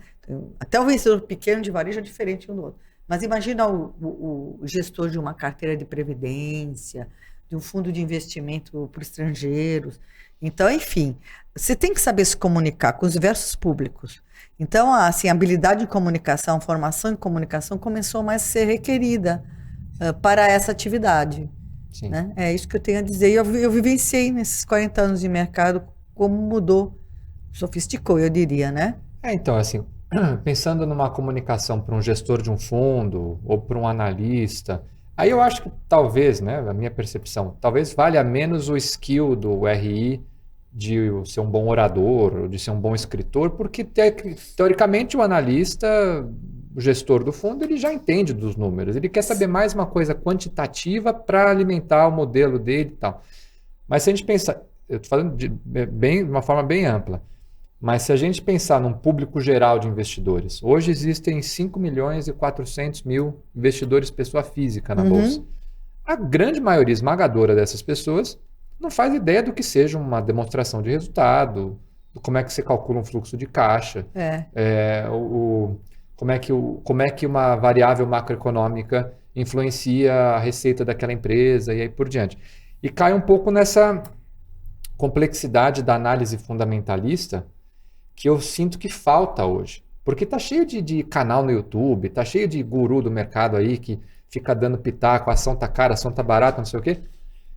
Speaker 1: Até o investidor pequeno de varejo é diferente um do outro. Mas imagina o gestor de uma carteira de previdência, de um fundo de investimento para estrangeiros. Então, enfim, você tem que saber se comunicar com os diversos públicos. Então, assim, a habilidade de comunicação, formação em comunicação começou mais a ser requerida para essa atividade. Né? É isso que eu tenho a dizer. Eu vivenciei nesses 40 anos de mercado como mudou, sofisticou, eu diria, né?
Speaker 2: Então, assim, pensando numa comunicação para um gestor de um fundo ou para um analista, aí eu acho que talvez, né, a minha percepção, talvez valha menos o skill do RI de ser um bom orador, de ser um bom escritor, porque teoricamente o analista, o gestor do fundo, ele já entende dos números, ele quer saber mais uma coisa quantitativa para alimentar o modelo dele e tal. Mas se a gente pensar, eu estou falando de uma forma bem ampla, mas se a gente pensar num público geral de investidores, hoje existem 5.400.000 investidores pessoa física na Bolsa. A grande maioria esmagadora dessas pessoas não faz ideia do que seja uma demonstração de resultado, como é que você calcula um fluxo de caixa, como é que uma variável macroeconômica influencia a receita daquela empresa e aí por diante. E cai um pouco nessa complexidade da análise fundamentalista que eu sinto que falta hoje. Porque tá cheio de canal no YouTube, tá cheio de guru do mercado aí que fica dando pitaco, a ação tá cara, a ação tá barata, não sei o quê.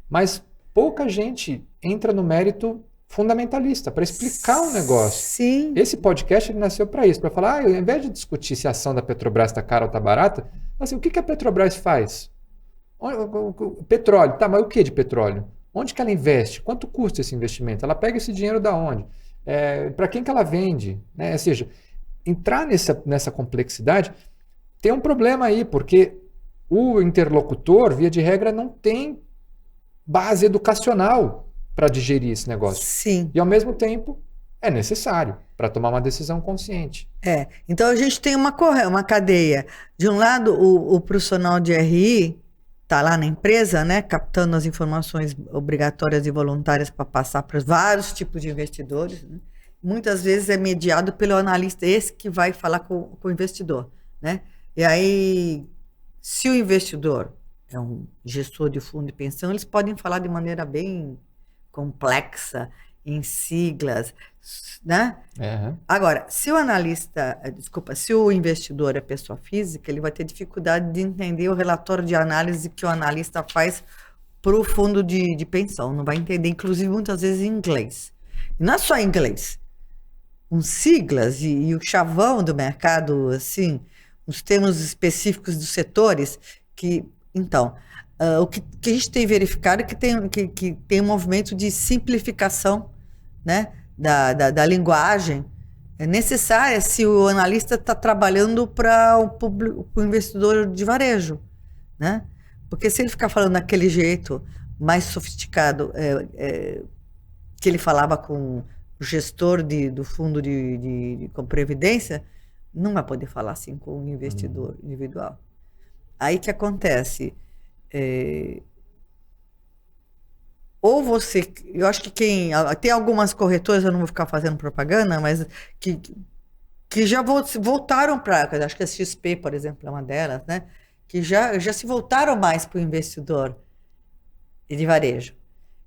Speaker 2: Mas pouca gente entra no mérito fundamentalista, para explicar um negócio.
Speaker 1: Sim.
Speaker 2: Esse podcast ele nasceu para isso, para falar, ao invés de discutir se a ação da Petrobras tá cara ou tá barata, assim, o que a Petrobras faz? Petróleo, tá, mas o que de petróleo? Onde que ela investe? Quanto custa esse investimento? Ela pega esse dinheiro da onde? Para quem que ela vende, né? Ou seja, entrar nessa complexidade tem um problema aí, porque o interlocutor, via de regra, não tem base educacional para digerir esse negócio.
Speaker 1: Sim.
Speaker 2: E, ao mesmo tempo, é necessário para tomar uma decisão consciente.
Speaker 1: Então, a gente tem uma cadeia. De um lado, o profissional de RI está lá na empresa, né, captando as informações obrigatórias e voluntárias para passar para vários tipos de investidores. Né? Muitas vezes é mediado pelo analista, esse que vai falar com o investidor. Né? E aí, se o investidor é um gestor de fundo de pensão, eles podem falar de maneira bem complexa, em siglas, né? Agora, se o investidor é pessoa física, ele vai ter dificuldade de entender o relatório de análise que o analista faz para o fundo de pensão. Não vai entender, inclusive, muitas vezes em inglês. E não é só em inglês. com siglas e o chavão do mercado, assim, os termos específicos dos setores, que, então, o que a gente tem verificado é que tem um movimento de simplificação, né, da linguagem necessária se o analista está trabalhando para o público, para o investidor de varejo, né? Porque se ele ficar falando daquele jeito mais sofisticado que ele falava com o gestor do fundo com previdência, não vai poder falar assim com o investidor individual. Aí que acontece? Ou você... Eu acho que tem algumas corretoras, eu não vou ficar fazendo propaganda, mas que já voltaram para... Acho que a XP, por exemplo, é uma delas, né? Que já se voltaram mais para o investidor de varejo.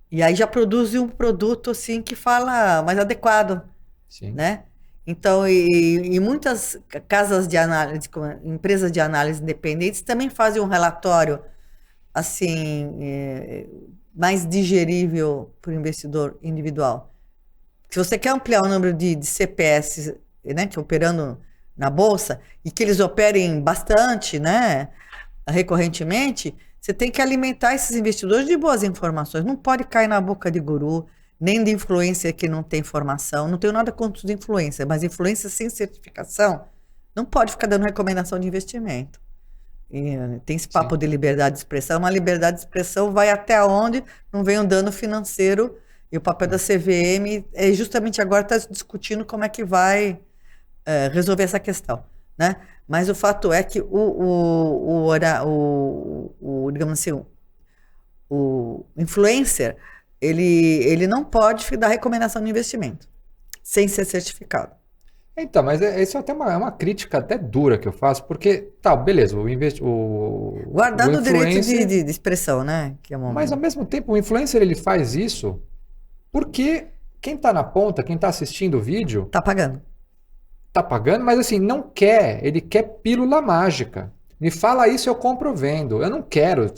Speaker 1: E aí já produzem um produto assim que fala mais adequado,
Speaker 2: Sim.
Speaker 1: Né? Então, e muitas casas de análise, empresas de análise independentes também fazem um relatório assim mais digerível para o investidor individual. Se você quer ampliar o número de CPS, né, que operando na bolsa e que eles operem bastante, né, recorrentemente, você tem que alimentar esses investidores de boas informações. Não pode cair na boca de guru, nem de influência que não tem formação. Não tenho nada contra os influência, mas influência sem certificação não pode ficar dando recomendação de investimento. E tem esse papo
Speaker 2: Sim.
Speaker 1: de liberdade de expressão, mas a liberdade de expressão vai até onde não vem um dano financeiro, e o papel da CVM é justamente agora está discutindo como é que vai resolver essa questão, né? Mas o fato é que digamos assim, o influencer, ele não pode dar recomendação de investimento sem ser certificado.
Speaker 2: Então, mas isso é até uma crítica até dura que eu faço, porque, tá, beleza,
Speaker 1: Guardando o direito
Speaker 2: influencer,
Speaker 1: de expressão, né? Que é
Speaker 2: mas ao mesmo tempo o influencer ele faz isso porque quem está na ponta, quem está assistindo o vídeo,
Speaker 1: tá pagando.
Speaker 2: tá pagando, mas assim, não quer, ele quer pílula mágica. Me fala isso, eu compro ou vendo. Eu não quero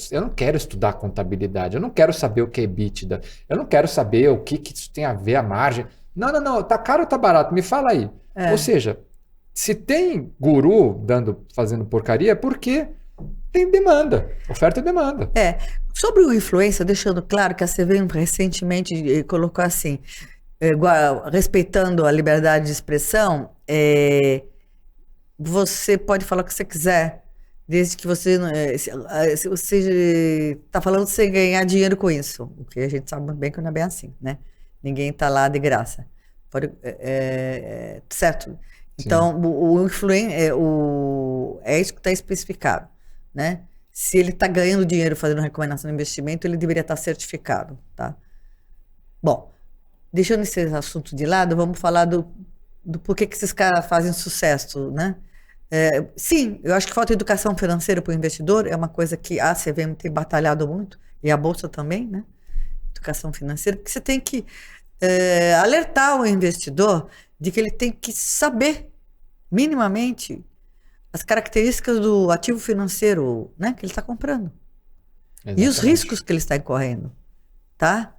Speaker 2: estudar contabilidade, eu não quero saber o que é EBITDA, eu não quero saber o que isso tem a ver a margem. Não, tá caro ou tá barato? Me fala aí. Ou seja, se tem guru fazendo porcaria, é porque tem demanda, oferta e demanda.
Speaker 1: Sobre o influencer, deixando claro que a CVM recentemente colocou assim, respeitando a liberdade de expressão, você pode falar o que você quiser, desde que você está falando de você ganhar dinheiro com isso, o que a gente sabe muito bem que não é bem assim, né? Ninguém está lá de graça. Certo? Então, é isso que está especificado, né? Se ele está ganhando dinheiro fazendo recomendação de investimento, ele deveria estar certificado, tá? Bom, deixando esse assunto de lado, vamos falar do porquê que esses caras fazem sucesso, né? Sim, eu acho que falta educação financeira para o investidor, é uma coisa que a CVM tem batalhado muito, e a Bolsa também, né? Educação financeira, porque você tem que alertar o investidor de que ele tem que saber minimamente as características do ativo financeiro, né, que ele está comprando. Exatamente. E os riscos que ele está incorrendo, tá?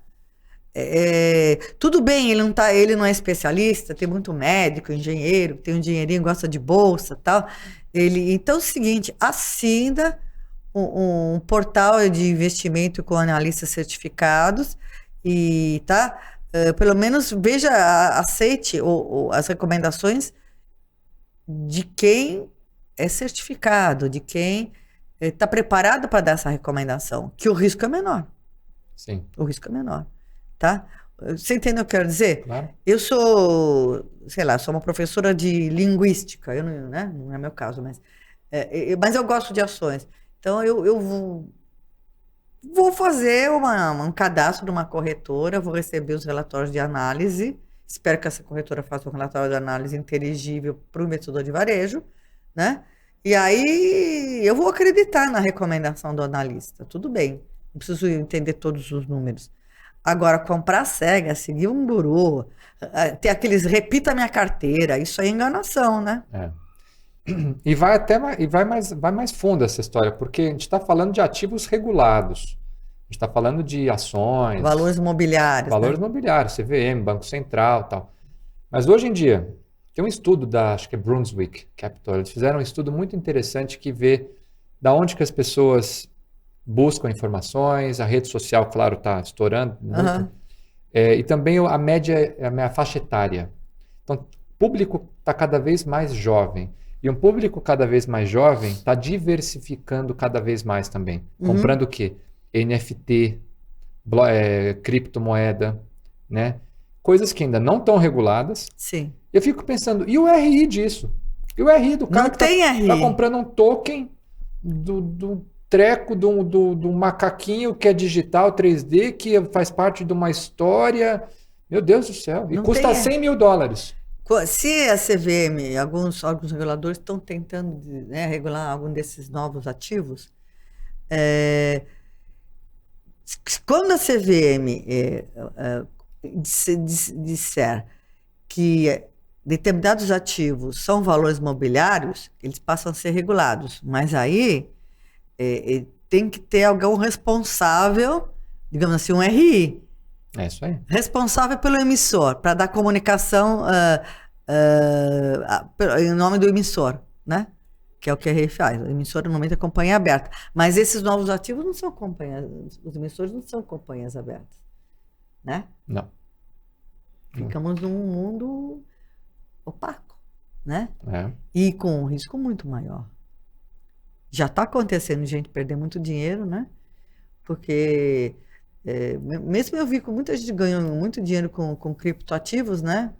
Speaker 1: Tudo bem, ele não é especialista, tem muito médico, engenheiro, tem um dinheirinho, gosta de bolsa, tal. Então é o seguinte, assina um portal de investimento com analistas certificados e pelo menos aceite as recomendações de quem é certificado, de quem está preparado para dar essa recomendação, que o risco é menor.
Speaker 2: Sim.
Speaker 1: O risco é menor, tá? Você entende o que eu quero dizer?
Speaker 2: Claro.
Speaker 1: Eu sou uma professora de linguística, não é meu caso, mas eu gosto de ações. Então, eu vou fazer um cadastro de uma corretora, vou receber os relatórios de análise, espero que essa corretora faça um relatório de análise inteligível para o investidor de varejo, né? E aí eu vou acreditar na recomendação do analista, tudo bem, não preciso entender todos os números. Agora, comprar cega, seguir um guru, ter aqueles repita minha carteira, isso é enganação, né?
Speaker 2: E vai mais fundo essa história, porque a gente está falando de ativos regulados. A gente está falando de ações.
Speaker 1: Valores imobiliários.
Speaker 2: Valores imobiliários, CVM, Banco Central e tal. Mas hoje em dia, tem um estudo acho que é Brunswick Capital, eles fizeram um estudo muito interessante que vê da onde que as pessoas buscam informações, a rede social, claro, está estourando muito,
Speaker 1: Aham.
Speaker 2: e também a média, a faixa etária. Então, o público está cada vez mais jovem. E um público cada vez mais jovem está diversificando cada vez mais também.
Speaker 1: Uhum.
Speaker 2: Comprando o quê? NFT, criptomoeda, né? Coisas que ainda não estão reguladas.
Speaker 1: Sim.
Speaker 2: Eu fico pensando, e o RI disso? E o RI do cara
Speaker 1: Não
Speaker 2: que
Speaker 1: tem
Speaker 2: tá
Speaker 1: RI.
Speaker 2: comprando um token do treco do macaquinho que é digital 3D, que faz parte de uma história. Meu Deus do céu. E
Speaker 1: Não
Speaker 2: custa
Speaker 1: tem RI.
Speaker 2: US$ 100.000.
Speaker 1: Se a CVM, alguns órgãos reguladores estão tentando, né, regular algum desses novos ativos, é, quando a CVM disser que determinados ativos são valores mobiliários, eles passam a ser regulados. Mas aí tem que ter algum responsável, digamos assim, um RI,
Speaker 2: É isso aí.
Speaker 1: responsável pelo emissor, para dar comunicação em nome do emissor, né? Que é o que a RI faz. O emissor normalmente é companhia aberta. Mas esses novos ativos não são companhias, os emissores não são companhias abertas, né?
Speaker 2: Não.
Speaker 1: Ficamos num mundo opaco, né?
Speaker 2: É.
Speaker 1: E com um risco muito maior. Já está acontecendo gente perder muito dinheiro, né? Porque mesmo eu vi que muita gente ganhando muito dinheiro com criptoativos, né?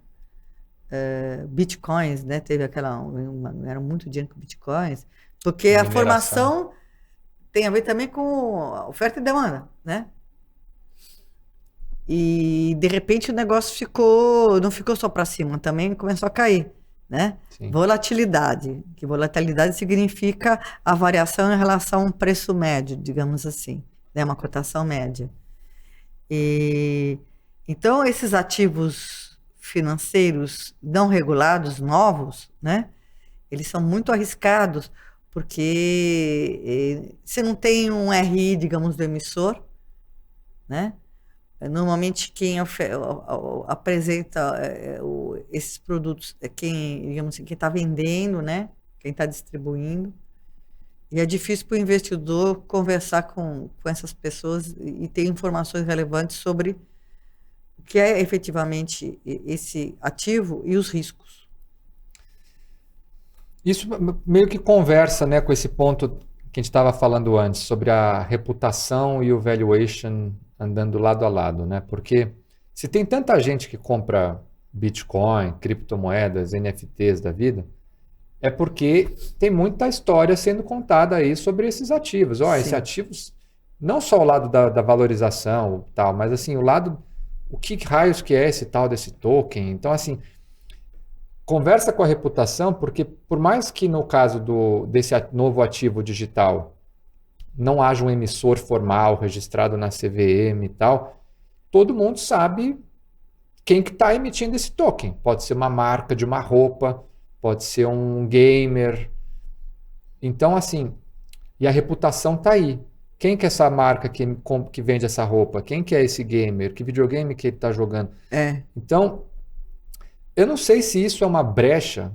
Speaker 1: Bitcoins, né? Teve era muito dinheiro com bitcoins, porque a
Speaker 2: Mineração.
Speaker 1: formação tem a ver também com oferta e demanda, né? E de repente o negócio não ficou só para cima, também começou a cair, né?
Speaker 2: Sim.
Speaker 1: Volatilidade, que volatilidade significa a variação em relação a um preço médio, digamos assim, né? Uma cotação média. E então esses ativos financeiros não regulados novos, né? Eles são muito arriscados porque você não tem um RI, digamos, do emissor, né? Normalmente quem apresenta esses produtos é quem, digamos assim, quem está vendendo, né? Quem está distribuindo. E é difícil para o investidor conversar com essas pessoas e ter informações relevantes sobre o que é efetivamente esse ativo e os riscos.
Speaker 2: Isso meio que conversa, né, com esse ponto que a gente estava falando antes, sobre a reputação e o valuation andando lado a lado, né? Porque se tem tanta gente que compra Bitcoin, criptomoedas, NFTs da vida, é porque tem muita história sendo contada aí sobre esses ativos. Ó, esses
Speaker 1: Sim.
Speaker 2: ativos, não só o lado da valorização e tal, mas assim, o lado, o que raios que é esse tal desse token? Então, assim, conversa com a reputação, porque por mais que no caso desse novo ativo digital não haja um emissor formal registrado na CVM e tal, todo mundo sabe quem que está emitindo esse token. Pode ser uma marca de uma roupa, pode ser um gamer. Então, assim, e a reputação está aí. Quem que é essa marca que vende essa roupa? Quem que é esse gamer? Que videogame que ele está jogando?
Speaker 1: É.
Speaker 2: Então, eu não sei se isso é uma brecha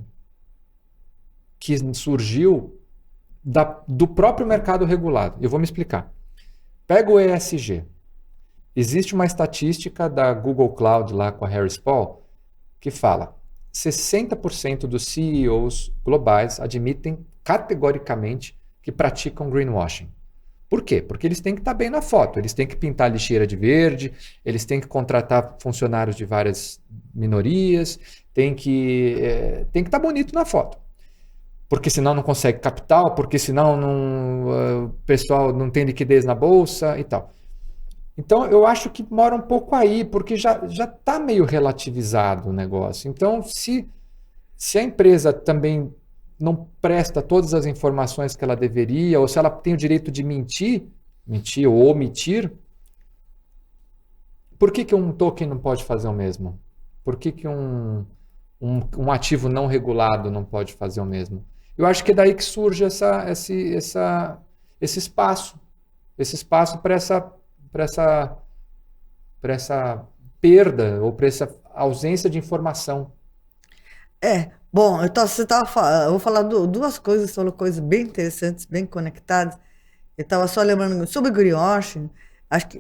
Speaker 2: que surgiu do próprio mercado regulado. Eu vou me explicar. Pega o ESG. Existe uma estatística da Google Cloud lá com a Harris Paul que fala 60% dos CEOs globais admitem categoricamente que praticam greenwashing. Por quê? Porque eles têm que estar bem na foto, eles têm que pintar a lixeira de verde, eles têm que contratar funcionários de várias minorias, tem que estar bonito na foto. Porque senão não consegue capital, porque senão o pessoal não tem liquidez na bolsa e tal. Então eu acho que mora um pouco aí, porque já está meio relativizado o negócio. Então, se a empresa também não presta todas as informações que ela deveria, ou se ela tem o direito de mentir ou omitir, por que um token não pode fazer o mesmo? Por que um ativo não regulado não pode fazer o mesmo? Eu acho que é daí que surge esse espaço. Esse espaço para essa perda ou para essa ausência de informação.
Speaker 1: Bom, eu vou falar duas coisas, falou coisas bem interessantes, bem conectadas. Eu estava só lembrando sobre o greenwashing.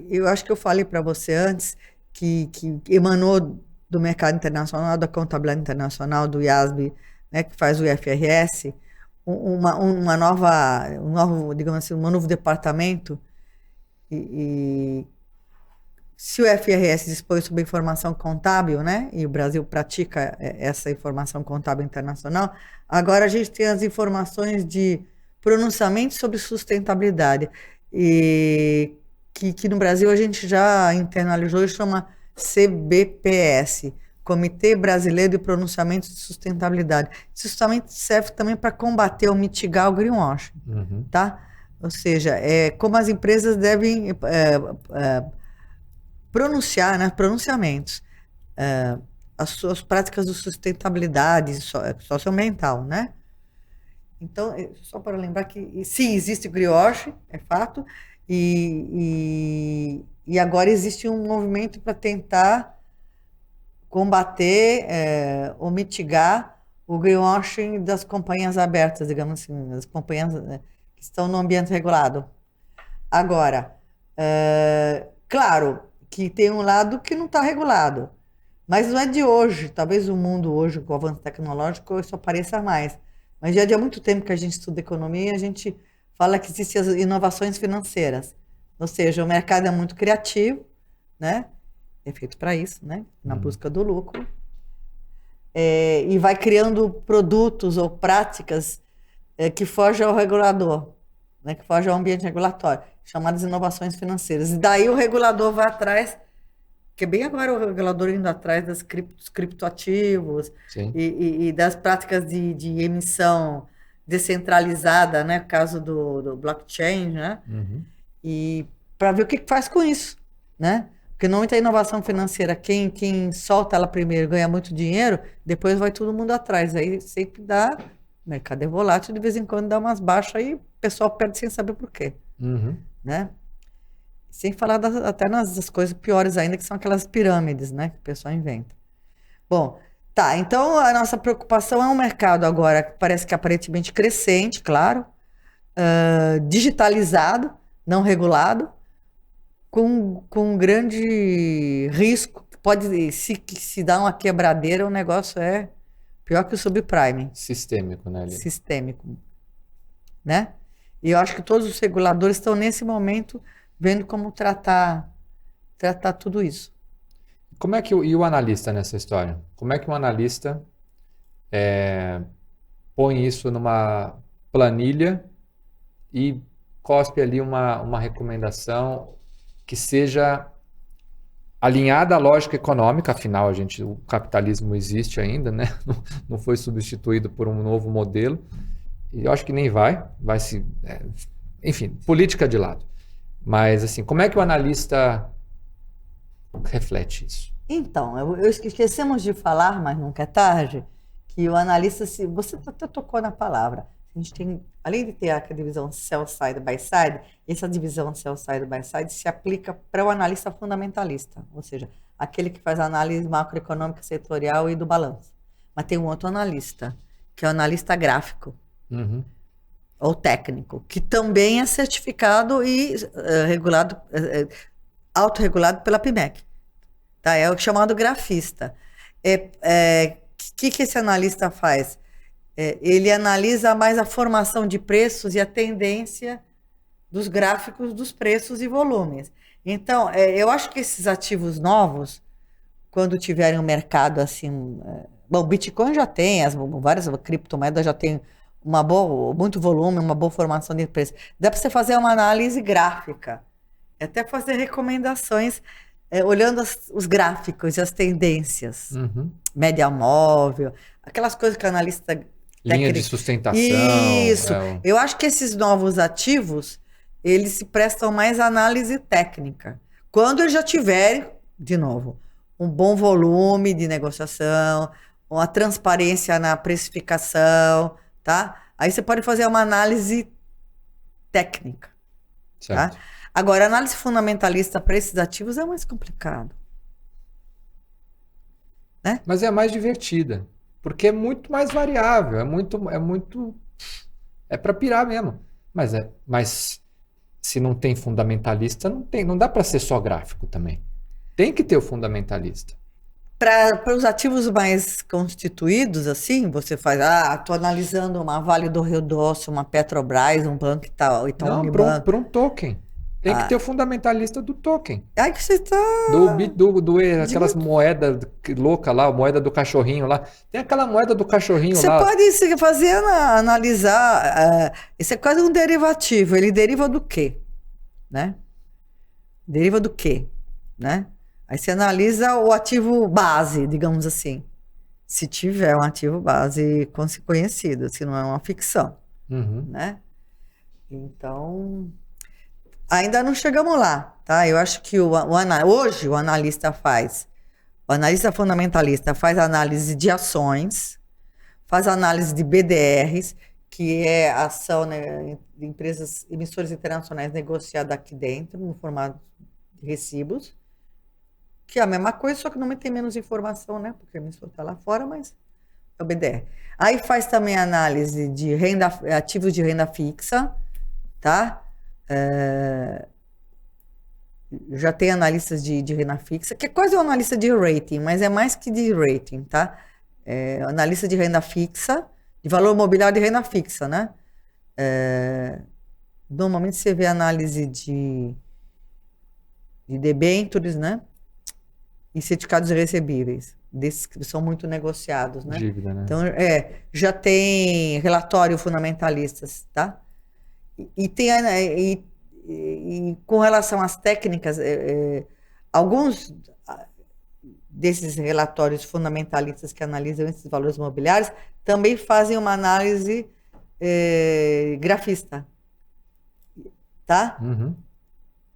Speaker 1: Eu acho que eu falei para você antes que emanou do mercado internacional, da contabilidade internacional, do IASB, né, que faz o IFRS, uma nova, um novo, digamos assim, um novo departamento. E se o FRS dispõe sobre informação contábil, né, e o Brasil pratica essa informação contábil internacional, agora a gente tem as informações de pronunciamento sobre sustentabilidade, e que no Brasil a gente já internalizou e chama CBPS, Comitê Brasileiro de Pronunciamento de Sustentabilidade. Isso justamente serve também para combater ou mitigar o greenwashing, tá? Ou seja, como as empresas devem pronunciar, né, pronunciamentos, as suas práticas de sustentabilidade socioambiental, né? Então, só para lembrar que sim, existe o greenwashing, é fato, e agora existe um movimento para tentar combater ou mitigar o greenwashing das companhias abertas, digamos assim, das companhias que estão no ambiente regulado. Agora, claro que tem um lado que não está regulado, mas não é de hoje. Talvez o mundo hoje, com o avanço tecnológico, isso apareça mais. Mas já há muito tempo que a gente estuda economia, a gente fala que existem as inovações financeiras. Ou seja, o mercado é muito criativo, né? É feito para isso, né? Na busca do lucro. E vai criando produtos ou práticas que fogem ao regulador, né? Que fogem ao ambiente regulatório, chamadas inovações financeiras. E daí o regulador vai atrás, que é bem agora o regulador indo atrás dos criptoativos e das práticas de emissão descentralizada, né? Caso do blockchain, né? E para ver o que faz com isso, né? Porque normalmente a inovação financeira, quem solta ela primeiro ganha muito dinheiro, depois vai todo mundo atrás. Aí sempre dá, o mercado é volátil, de vez em quando dá umas baixas e o pessoal perde sem saber por quê, né? Sem falar até nas coisas piores ainda, que são aquelas pirâmides, né? Que o pessoal inventa. Bom, tá, então a nossa preocupação é um mercado agora que parece que aparentemente crescente, claro, digitalizado, não regulado, com grande risco, que pode, se dar uma quebradeira, o negócio é pior que o subprime.
Speaker 2: Sistêmico, né, Lili?
Speaker 1: Sistêmico, né? E eu acho que todos os reguladores estão nesse momento vendo como tratar tudo isso.
Speaker 2: Como é que e o analista nessa história? Como é que um analista põe isso numa planilha e cospe ali uma recomendação que seja alinhada à lógica econômica? Afinal, o capitalismo existe ainda, né? Não foi substituído por um novo modelo. E eu acho que nem vai se... enfim, política de lado. Mas, assim, como é que o analista reflete isso?
Speaker 1: Então, esquecemos de falar, mas nunca é tarde, que o analista, você até tocou na palavra, a gente tem, além de ter a divisão sell-side by-side, essa divisão sell-side by-side se aplica para o analista fundamentalista, ou seja, aquele que faz a análise macroeconômica setorial e do balanço. Mas tem um outro analista, que é o analista gráfico, ou técnico, que também é certificado e regulado, autorregulado pela PMEC. Tá? É o chamado grafista. Que esse analista faz? Ele analisa mais a formação de preços e a tendência dos gráficos dos preços e volumes. Então, eu acho que esses ativos novos, quando tiverem um mercado assim... bom, o Bitcoin já tem, várias criptomoedas já tem muito volume, uma boa formação de preço. Dá para você fazer uma análise gráfica, até fazer recomendações olhando os gráficos e as tendências, média móvel, aquelas coisas que o analista
Speaker 2: linha de sustentação.
Speaker 1: Isso. Eu acho que esses novos ativos, eles se prestam mais à análise técnica. Quando eles já tiverem, de novo, um bom volume de negociação, uma transparência na precificação, tá? Aí você pode fazer uma análise técnica,
Speaker 2: certo.
Speaker 1: Tá? Agora, a análise fundamentalista para esses ativos é mais complicado, né?
Speaker 2: Mas é a mais divertida, porque é muito mais variável, é para pirar mesmo. Mas se não tem fundamentalista, não dá para ser só gráfico também. Tem que ter o fundamentalista.
Speaker 1: Para os ativos mais constituídos, assim, você faz, estou analisando uma Vale do Rio Doce, uma Petrobras, um banco e tal, então
Speaker 2: Não, para um token. Tem que ter o fundamentalista do token.
Speaker 1: Aí que você está...
Speaker 2: Aquelas moedas loucas lá, a moeda do cachorrinho lá. Tem aquela moeda do cachorrinho
Speaker 1: Você
Speaker 2: lá.
Speaker 1: pode se fazer, analisar, isso é quase um derivativo, ele deriva do quê? Né? Deriva do quê? Né? Aí você analisa o ativo base, digamos assim. Se tiver um ativo base conhecido, se não é uma ficção.
Speaker 2: Uhum.
Speaker 1: Né? Então, ainda não chegamos lá, tá? Eu acho que hoje o analista fundamentalista faz análise de ações, faz análise de BDRs, que é a ação, né, de empresas, emissoras internacionais negociada aqui dentro, no formato de recibos, que é a mesma coisa, só que não tem menos informação, né? Porque a emissora está lá fora, mas é o BDR. Aí faz também análise de ativos de renda fixa, tá? Já tem analistas de renda fixa, que é quase um analista de rating, mas é mais que de rating, tá? Analista de renda fixa, de valor imobiliário de renda fixa, né? Normalmente você vê análise de debêntures, né? E certificados recebíveis, desses que são muito negociados, né?
Speaker 2: Dívida, né?
Speaker 1: Então, já tem relatório fundamentalistas, tá? E com relação às técnicas, alguns desses relatórios fundamentalistas que analisam esses valores imobiliários também fazem uma análise grafista, tá?
Speaker 2: Uhum.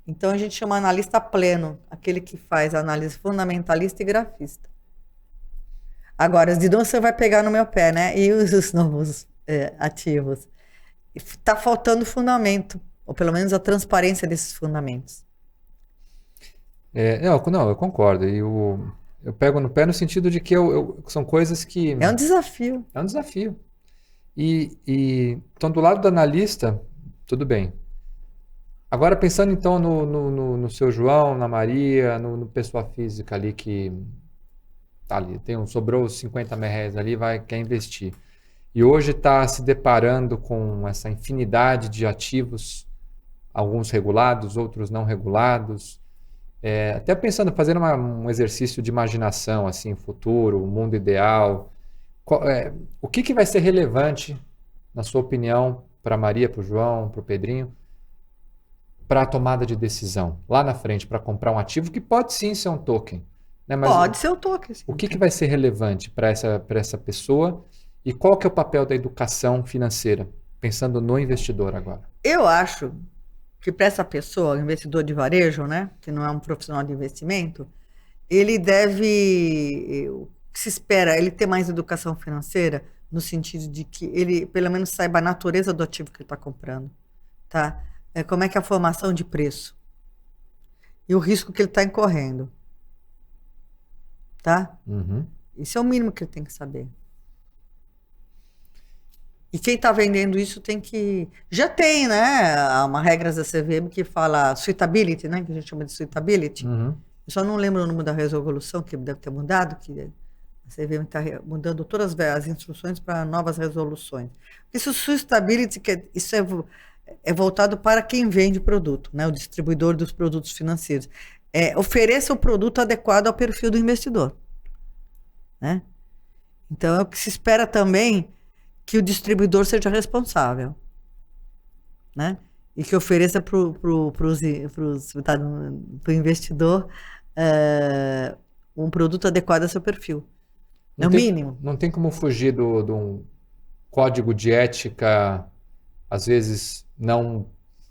Speaker 1: Então a gente chama analista pleno, aquele que faz análise fundamentalista e grafista. Agora, de onde você vai pegar no meu pé, né? E os novos ativos? Está faltando fundamento, ou pelo menos a transparência desses fundamentos.
Speaker 2: Não, eu concordo. E eu pego no pé no sentido de que são coisas que...
Speaker 1: É um desafio.
Speaker 2: É um desafio. Então, do lado do analista, tudo bem. Agora, pensando então no seu João, na Maria, no pessoa física ali que tá ali, sobrou os 50 mil reais ali, quer investir. E hoje está se deparando com essa infinidade de ativos, alguns regulados, outros não regulados. Até pensando, fazendo um exercício de imaginação, assim, futuro, o mundo ideal. O que vai ser relevante, na sua opinião, para a Maria, para o João, para o Pedrinho, para a tomada de decisão lá na frente, para comprar um ativo que pode sim ser um token. Né? Mas
Speaker 1: pode ser um token. Sim.
Speaker 2: O que vai ser relevante para essa pessoa e qual que é o papel da educação financeira, pensando no investidor agora?
Speaker 1: Eu acho que para essa pessoa, investidor de varejo, né, que não é um profissional de investimento, ele deve, o que se espera, ele ter mais educação financeira no sentido de que ele, pelo menos, saiba a natureza do ativo que ele está comprando, tá? Como é que é a formação de preço e o risco que ele está incorrendo, tá?
Speaker 2: Uhum.
Speaker 1: Isso é o mínimo que ele tem que saber. E quem está vendendo isso tem que... Já tem, né? Uma regra da CVM que fala suitability, né? Que a gente chama de suitability.
Speaker 2: Uhum.
Speaker 1: Eu só não lembro o nome da resolução, que deve ter mudado, que a CVM está mudando todas as instruções para novas resoluções. Isso suitability, isso é voltado para quem vende produto, né? O distribuidor dos produtos financeiros. Ofereça o produto adequado ao perfil do investidor, né? Então, é o que se espera também que o distribuidor seja responsável, né? E que ofereça para o investidor um produto adequado ao seu perfil. É o mínimo.
Speaker 2: Não tem como fugir de um código de ética, às vezes não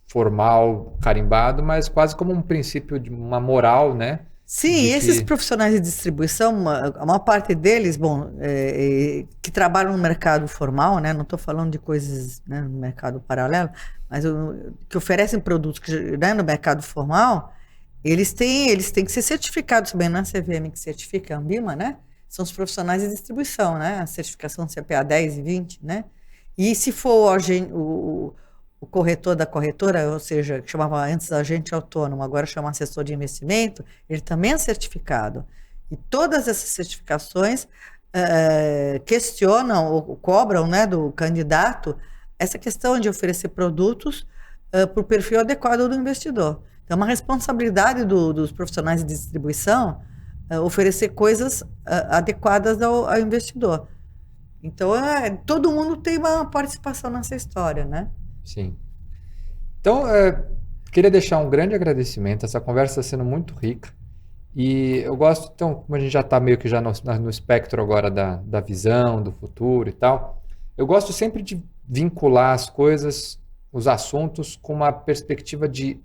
Speaker 2: formal, carimbado, mas quase como um princípio de uma moral, né?
Speaker 1: Sim, esses profissionais de distribuição, a maior parte deles, que trabalham no mercado formal, né? Não estou falando de coisas, né, no mercado paralelo, mas que oferecem produtos né, no mercado formal, eles têm que ser certificados bem na CVM, que certifica a Anbima, né? são os profissionais de distribuição, né? A certificação CPA 10 e 20, né? E se for o corretor da corretora, ou seja, que chamava antes agente autônomo, agora chama assessor de investimento, ele também é certificado. E todas essas certificações questionam ou cobram, né, do candidato essa questão de oferecer produtos para o perfil adequado do investidor. Então, é uma responsabilidade dos profissionais de distribuição oferecer coisas adequadas ao investidor. Então, todo mundo tem uma participação nessa história, né?
Speaker 2: Sim. Então, queria deixar um grande agradecimento. Essa conversa está sendo muito rica. E eu gosto, então, como a gente já está meio que já no espectro agora da visão, do futuro e tal, eu gosto sempre de vincular as coisas, os assuntos, com uma perspectiva de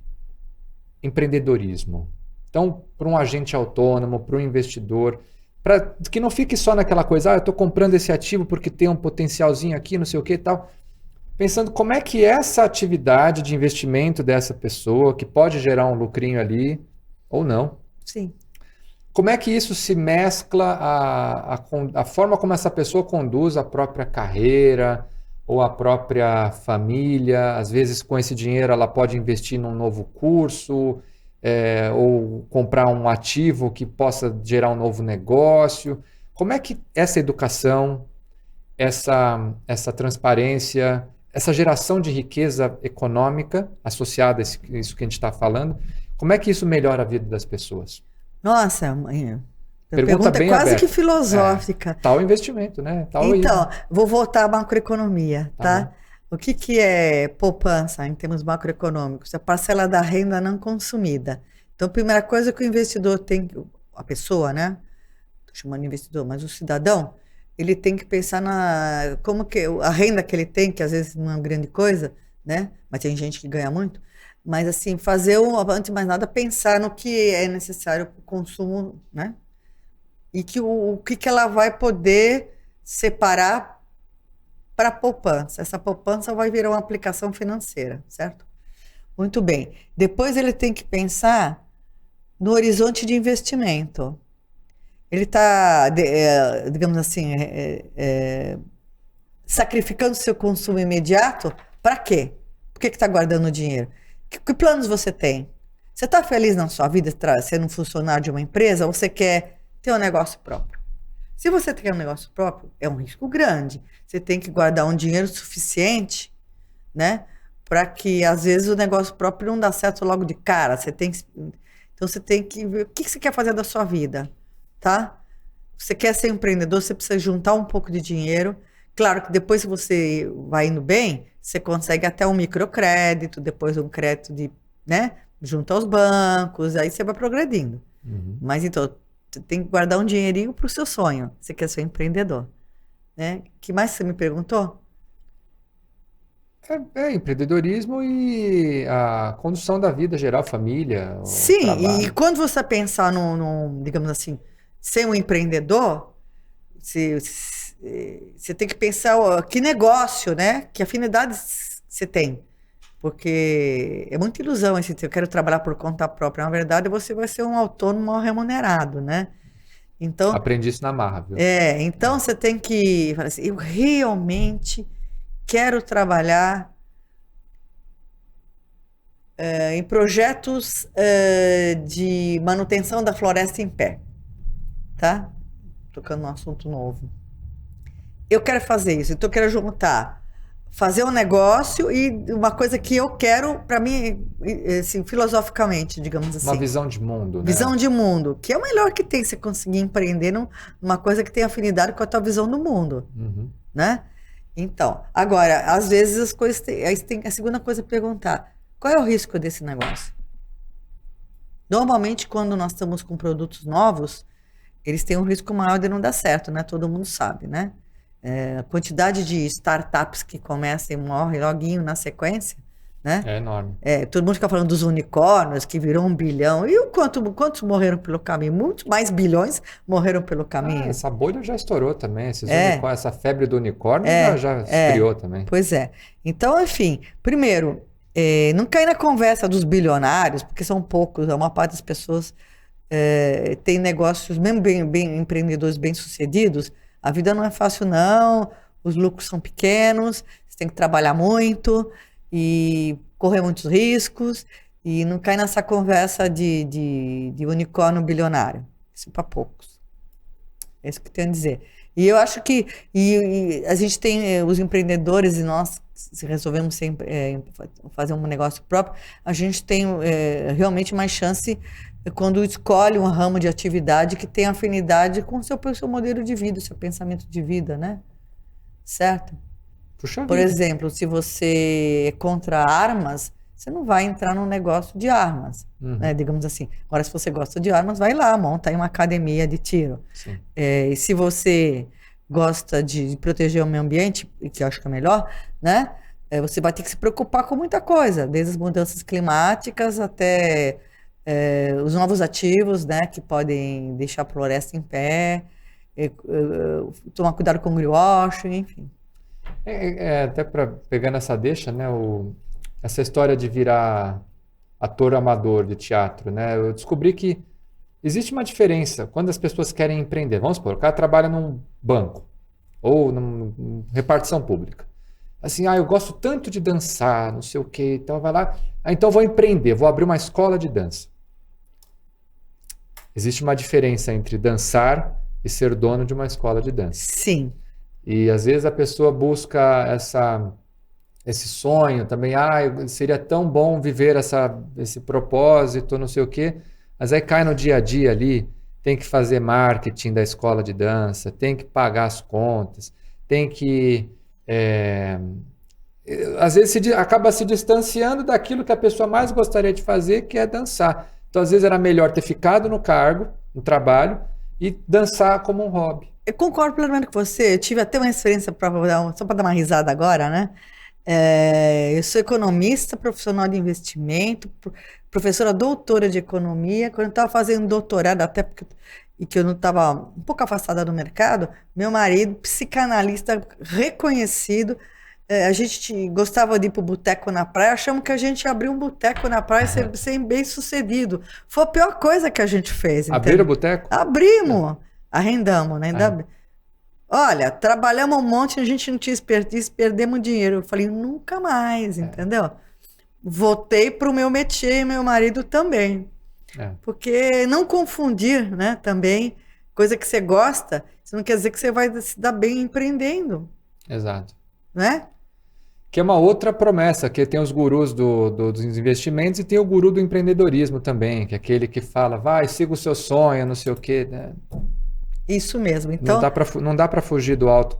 Speaker 2: empreendedorismo. Então, para um agente autônomo, para um investidor, para que não fique só naquela coisa, eu estou comprando esse ativo porque tem um potencialzinho aqui, não sei o que e tal. Pensando como é que essa atividade de investimento dessa pessoa, que pode gerar um lucrinho ali, ou não.
Speaker 1: Sim.
Speaker 2: Como é que isso se mescla a forma como essa pessoa conduz a própria carreira ou a própria família? Às vezes, com esse dinheiro, ela pode investir num novo curso, ou comprar um ativo que possa gerar um novo negócio. Como é que essa educação, essa transparência, essa geração de riqueza econômica associada a isso que a gente está falando, como é que isso melhora a vida das pessoas?
Speaker 1: Nossa, a pergunta
Speaker 2: bem
Speaker 1: quase
Speaker 2: aberta.
Speaker 1: que filosófica.
Speaker 2: Tal investimento, né?
Speaker 1: Então, vou voltar à macroeconomia, tá?
Speaker 2: Tá
Speaker 1: O que é poupança em termos macroeconômicos? A parcela da renda não consumida. Então, a primeira coisa que o investidor tem, a pessoa, né? Estou chamando de investidor, mas o cidadão, ele tem que pensar como que a renda que ele tem, que às vezes não é uma grande coisa, né? Mas tem gente que ganha muito. Mas, assim, antes de mais nada, pensar no que é necessário para o consumo, né? E o que ela vai poder separar para a poupança. Essa poupança vai virar uma aplicação financeira, certo? Muito bem. Depois ele tem que pensar no horizonte de investimento. Ele está, digamos assim, sacrificando seu consumo imediato para quê? Por que está guardando dinheiro? Que planos você tem? Você está feliz na sua vida sendo um funcionário de uma empresa ou você quer ter um negócio próprio? Se você tem um negócio próprio, é um risco grande. Você tem que guardar um dinheiro suficiente, né? Para que, às vezes, o negócio próprio não dá certo logo de cara. Então, você tem que ver o que você quer fazer da sua vida, tá? Você quer ser empreendedor, você precisa juntar um pouco de dinheiro. Claro que depois, se você vai indo bem, você consegue até um microcrédito, depois um crédito né? Junto aos bancos, aí você vai progredindo.
Speaker 2: Uhum.
Speaker 1: Mas, então, você tem que guardar um dinheirinho para o seu sonho. Você quer ser empreendedor, né? O que mais você me perguntou?
Speaker 2: Empreendedorismo e a condução da vida geral, família, o
Speaker 1: Sim,
Speaker 2: trabalho.
Speaker 1: e quando você pensar digamos assim, ser um empreendedor, você tem que pensar que negócio, né? Que afinidades você tem. Porque é muita ilusão eu quero trabalhar por conta própria. Na verdade, você vai ser um autônomo mal remunerado, né? Então,
Speaker 2: aprendi isso na marra, viu?
Speaker 1: Então você tem que falar assim, eu realmente quero trabalhar em projetos de manutenção da floresta em pé, tá? Tocando num assunto novo. Eu quero fazer isso, então eu quero fazer um negócio e uma coisa que eu quero, para mim, assim, filosoficamente, digamos assim.
Speaker 2: Uma visão de mundo, né?
Speaker 1: Visão de mundo, que é o melhor que tem, você conseguir empreender numa coisa que tem afinidade com a tua visão do mundo, né? Então, agora, às vezes as coisas aí tem a segunda coisa a perguntar, qual é o risco desse negócio? Normalmente, quando nós estamos com produtos novos, eles têm um risco maior de não dar certo, né? Todo mundo sabe, né? A quantidade de startups que começam e morrem loguinho na sequência, né?
Speaker 2: É enorme.
Speaker 1: Todo mundo fica falando dos unicórnios, que virou 1 bilhão. E quantos morreram pelo caminho? Muitos mais bilhões morreram pelo caminho.
Speaker 2: Essa bolha já estourou também. Essa febre do unicórnio já esfriou também.
Speaker 1: Pois é. Então, enfim, primeiro, não cair na conversa dos bilionários, porque são poucos, a maior parte das pessoas tem negócios, mesmo empreendedores bem-sucedidos, a vida não é fácil, não, os lucros são pequenos, você tem que trabalhar muito e correr muitos riscos e não cai nessa conversa de unicórnio bilionário. Isso para poucos. É isso que eu tenho a dizer. E eu acho que a gente tem os empreendedores e nós, se resolvemos sempre fazer um negócio próprio, a gente tem realmente mais chance quando escolhe um ramo de atividade que tem afinidade com o seu modelo de vida, o seu pensamento de vida, né? Certo?
Speaker 2: Puxa
Speaker 1: Por
Speaker 2: vida.
Speaker 1: exemplo, se você é contra armas, você não vai entrar num negócio de armas, né? Digamos assim. Agora, se você gosta de armas, vai lá, monta aí uma academia de tiro.
Speaker 2: Sim.
Speaker 1: E se você gosta de proteger o meio ambiente, que eu acho que é melhor, né? Você vai ter que se preocupar com muita coisa, desde as mudanças climáticas até os novos ativos, né? Que podem deixar a floresta em pé, tomar cuidado com o greenwashing, enfim.
Speaker 2: Até para pegar nessa deixa, né? Essa história de virar ator amador de teatro, né? Eu descobri que existe uma diferença quando as pessoas querem empreender. Vamos supor, o cara trabalha num banco ou numa repartição pública. Assim, eu gosto tanto de dançar, não sei o quê, então vai lá. Então vou empreender, vou abrir uma escola de dança. Existe uma diferença entre dançar e ser dono de uma escola de dança.
Speaker 1: Sim.
Speaker 2: E às vezes a pessoa busca esse sonho também, seria tão bom viver esse propósito, não sei o quê, mas aí cai no dia a dia ali, tem que fazer marketing da escola de dança, tem que pagar as contas, tem que... às vezes acaba se distanciando daquilo que a pessoa mais gostaria de fazer, que é dançar. Então, às vezes era melhor ter ficado no cargo, no trabalho, e dançar como um hobby.
Speaker 1: Eu concordo plenamente com você. Eu tive até uma experiência, só para dar uma risada agora, né? Eu sou economista, profissional de investimento, professora doutora de economia. Quando eu estava fazendo doutorado, até porque que eu não estava um pouco afastada do mercado, meu marido, psicanalista reconhecido, a gente gostava de ir para o boteco na praia, achamos que a gente abriu um boteco na praia e ser bem sucedido. Foi a pior coisa que a gente fez.
Speaker 2: Abriram o boteco?
Speaker 1: Abrimos, arrendamos, né? Olha, trabalhamos um monte, a gente não tinha expertise, perdemos dinheiro. Eu falei, nunca mais, entendeu? Voltei para o meu métier e meu marido também. Porque não confundir, né, também, coisa que você gosta, isso não quer dizer que você vai se dar bem empreendendo.
Speaker 2: Exato.
Speaker 1: Né?
Speaker 2: Que é uma outra promessa, que tem os gurus dos investimentos e tem o guru do empreendedorismo também, que é aquele que fala, vai, siga o seu sonho, não sei o quê, né?
Speaker 1: Isso mesmo. Então,
Speaker 2: não dá para fugir do alto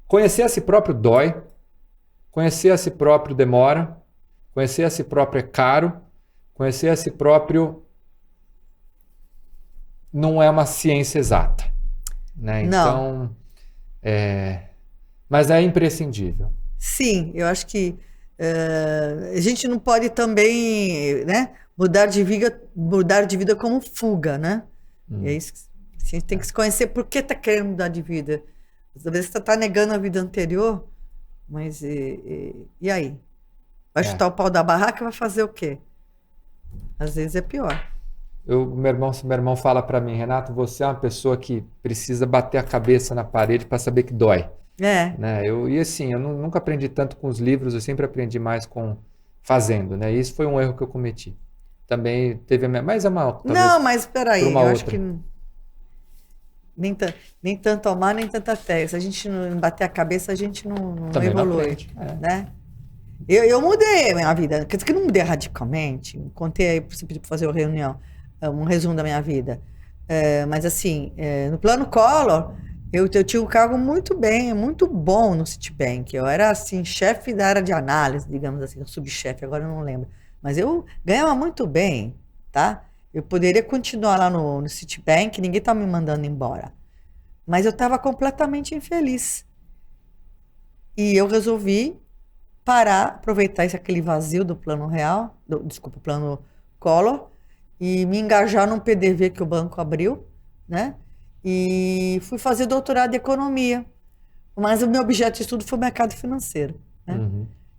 Speaker 2: conhecer a si próprio dói, conhecer a si próprio demora, conhecer a si próprio é caro, conhecer a si próprio não é uma ciência exata, né?
Speaker 1: Não.
Speaker 2: Então, mas é imprescindível.
Speaker 1: Sim, eu acho que a gente não pode também, né, mudar de vida como fuga, né? É isso, a gente tem que se conhecer por que está querendo mudar de vida. Às vezes você está negando a vida anterior, mas e aí? Vai chutar o pau da barraca e vai fazer o quê? Às vezes é pior.
Speaker 2: Meu irmão fala para mim, Renato, você é uma pessoa que precisa bater a cabeça na parede para saber que dói. Né? E assim, eu nunca aprendi tanto com os livros, eu sempre aprendi mais fazendo, né? E isso foi um erro que eu cometi. Também teve mas é uma...
Speaker 1: Não, mas peraí, eu acho que nem tanto ao mar, nem tanta terra. Se a gente não bater a cabeça, a gente não evolui. Né? Eu mudei a minha vida, quer dizer que não mudei radicalmente. Contei aí, você pediu para fazer uma reunião, um resumo da minha vida. Mas assim, no plano Collor, eu tinha um cargo muito bom no Citibank. Eu era assim, chefe da área de análise, digamos assim, subchefe, agora eu não lembro. Mas eu ganhava muito bem, tá? Eu poderia continuar lá no Citibank, ninguém estava me mandando embora. Mas eu estava completamente infeliz. E eu resolvi parar, aproveitar aquele vazio do plano real, plano Collor, e me engajar num PDV que o banco abriu, né? E fui fazer doutorado em economia. Mas o meu objeto de estudo foi o mercado financeiro, né?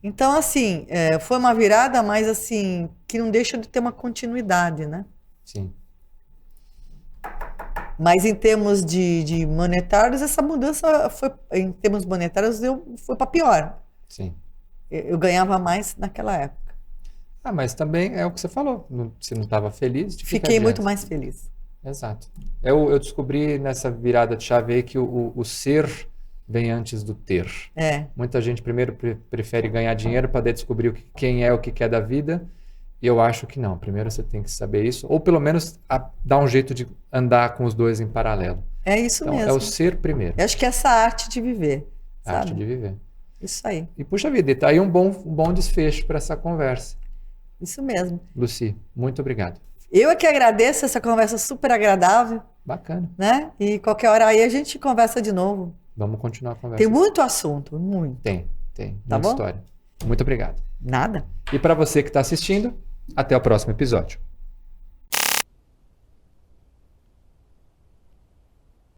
Speaker 1: Então, assim, foi uma virada, mas assim, que não deixa de ter uma continuidade, né?
Speaker 2: Sim.
Speaker 1: Mas em termos de monetários, essa mudança foi, em termos monetários, foi para pior.
Speaker 2: Sim.
Speaker 1: Eu ganhava mais naquela época.
Speaker 2: Ah, mas também é o que você falou. Você não estava feliz, de que
Speaker 1: Fiquei muito
Speaker 2: adianta?
Speaker 1: mais feliz.
Speaker 2: Exato. Eu descobri nessa virada de chave aí que o ser vem antes do ter.
Speaker 1: É,
Speaker 2: Muita gente primeiro prefere ganhar dinheiro para descobrir quem é o que quer da vida. E eu acho que não. Primeiro você tem que saber isso, ou pelo menos dar um jeito de andar com os dois em paralelo.
Speaker 1: é isso
Speaker 2: Então, é
Speaker 1: mesmo.
Speaker 2: o ser primeiro,
Speaker 1: Eu acho que é essa arte de viver,
Speaker 2: a arte de
Speaker 1: sabe?
Speaker 2: viver.
Speaker 1: Isso aí,
Speaker 2: E puxa vida, e tá aí um bom desfecho para essa conversa.
Speaker 1: isso mesmo.
Speaker 2: Lucy, muito obrigado.
Speaker 1: Eu é que agradeço essa conversa super agradável,
Speaker 2: Bacana.
Speaker 1: né? E qualquer hora aí a gente conversa de novo.
Speaker 2: Vamos continuar a conversa.
Speaker 1: Tem muito assunto, muito.
Speaker 2: Tem.
Speaker 1: Tá
Speaker 2: Muita
Speaker 1: bom?
Speaker 2: história. Muito obrigado.
Speaker 1: Nada.
Speaker 2: E para você que está assistindo, até o próximo episódio.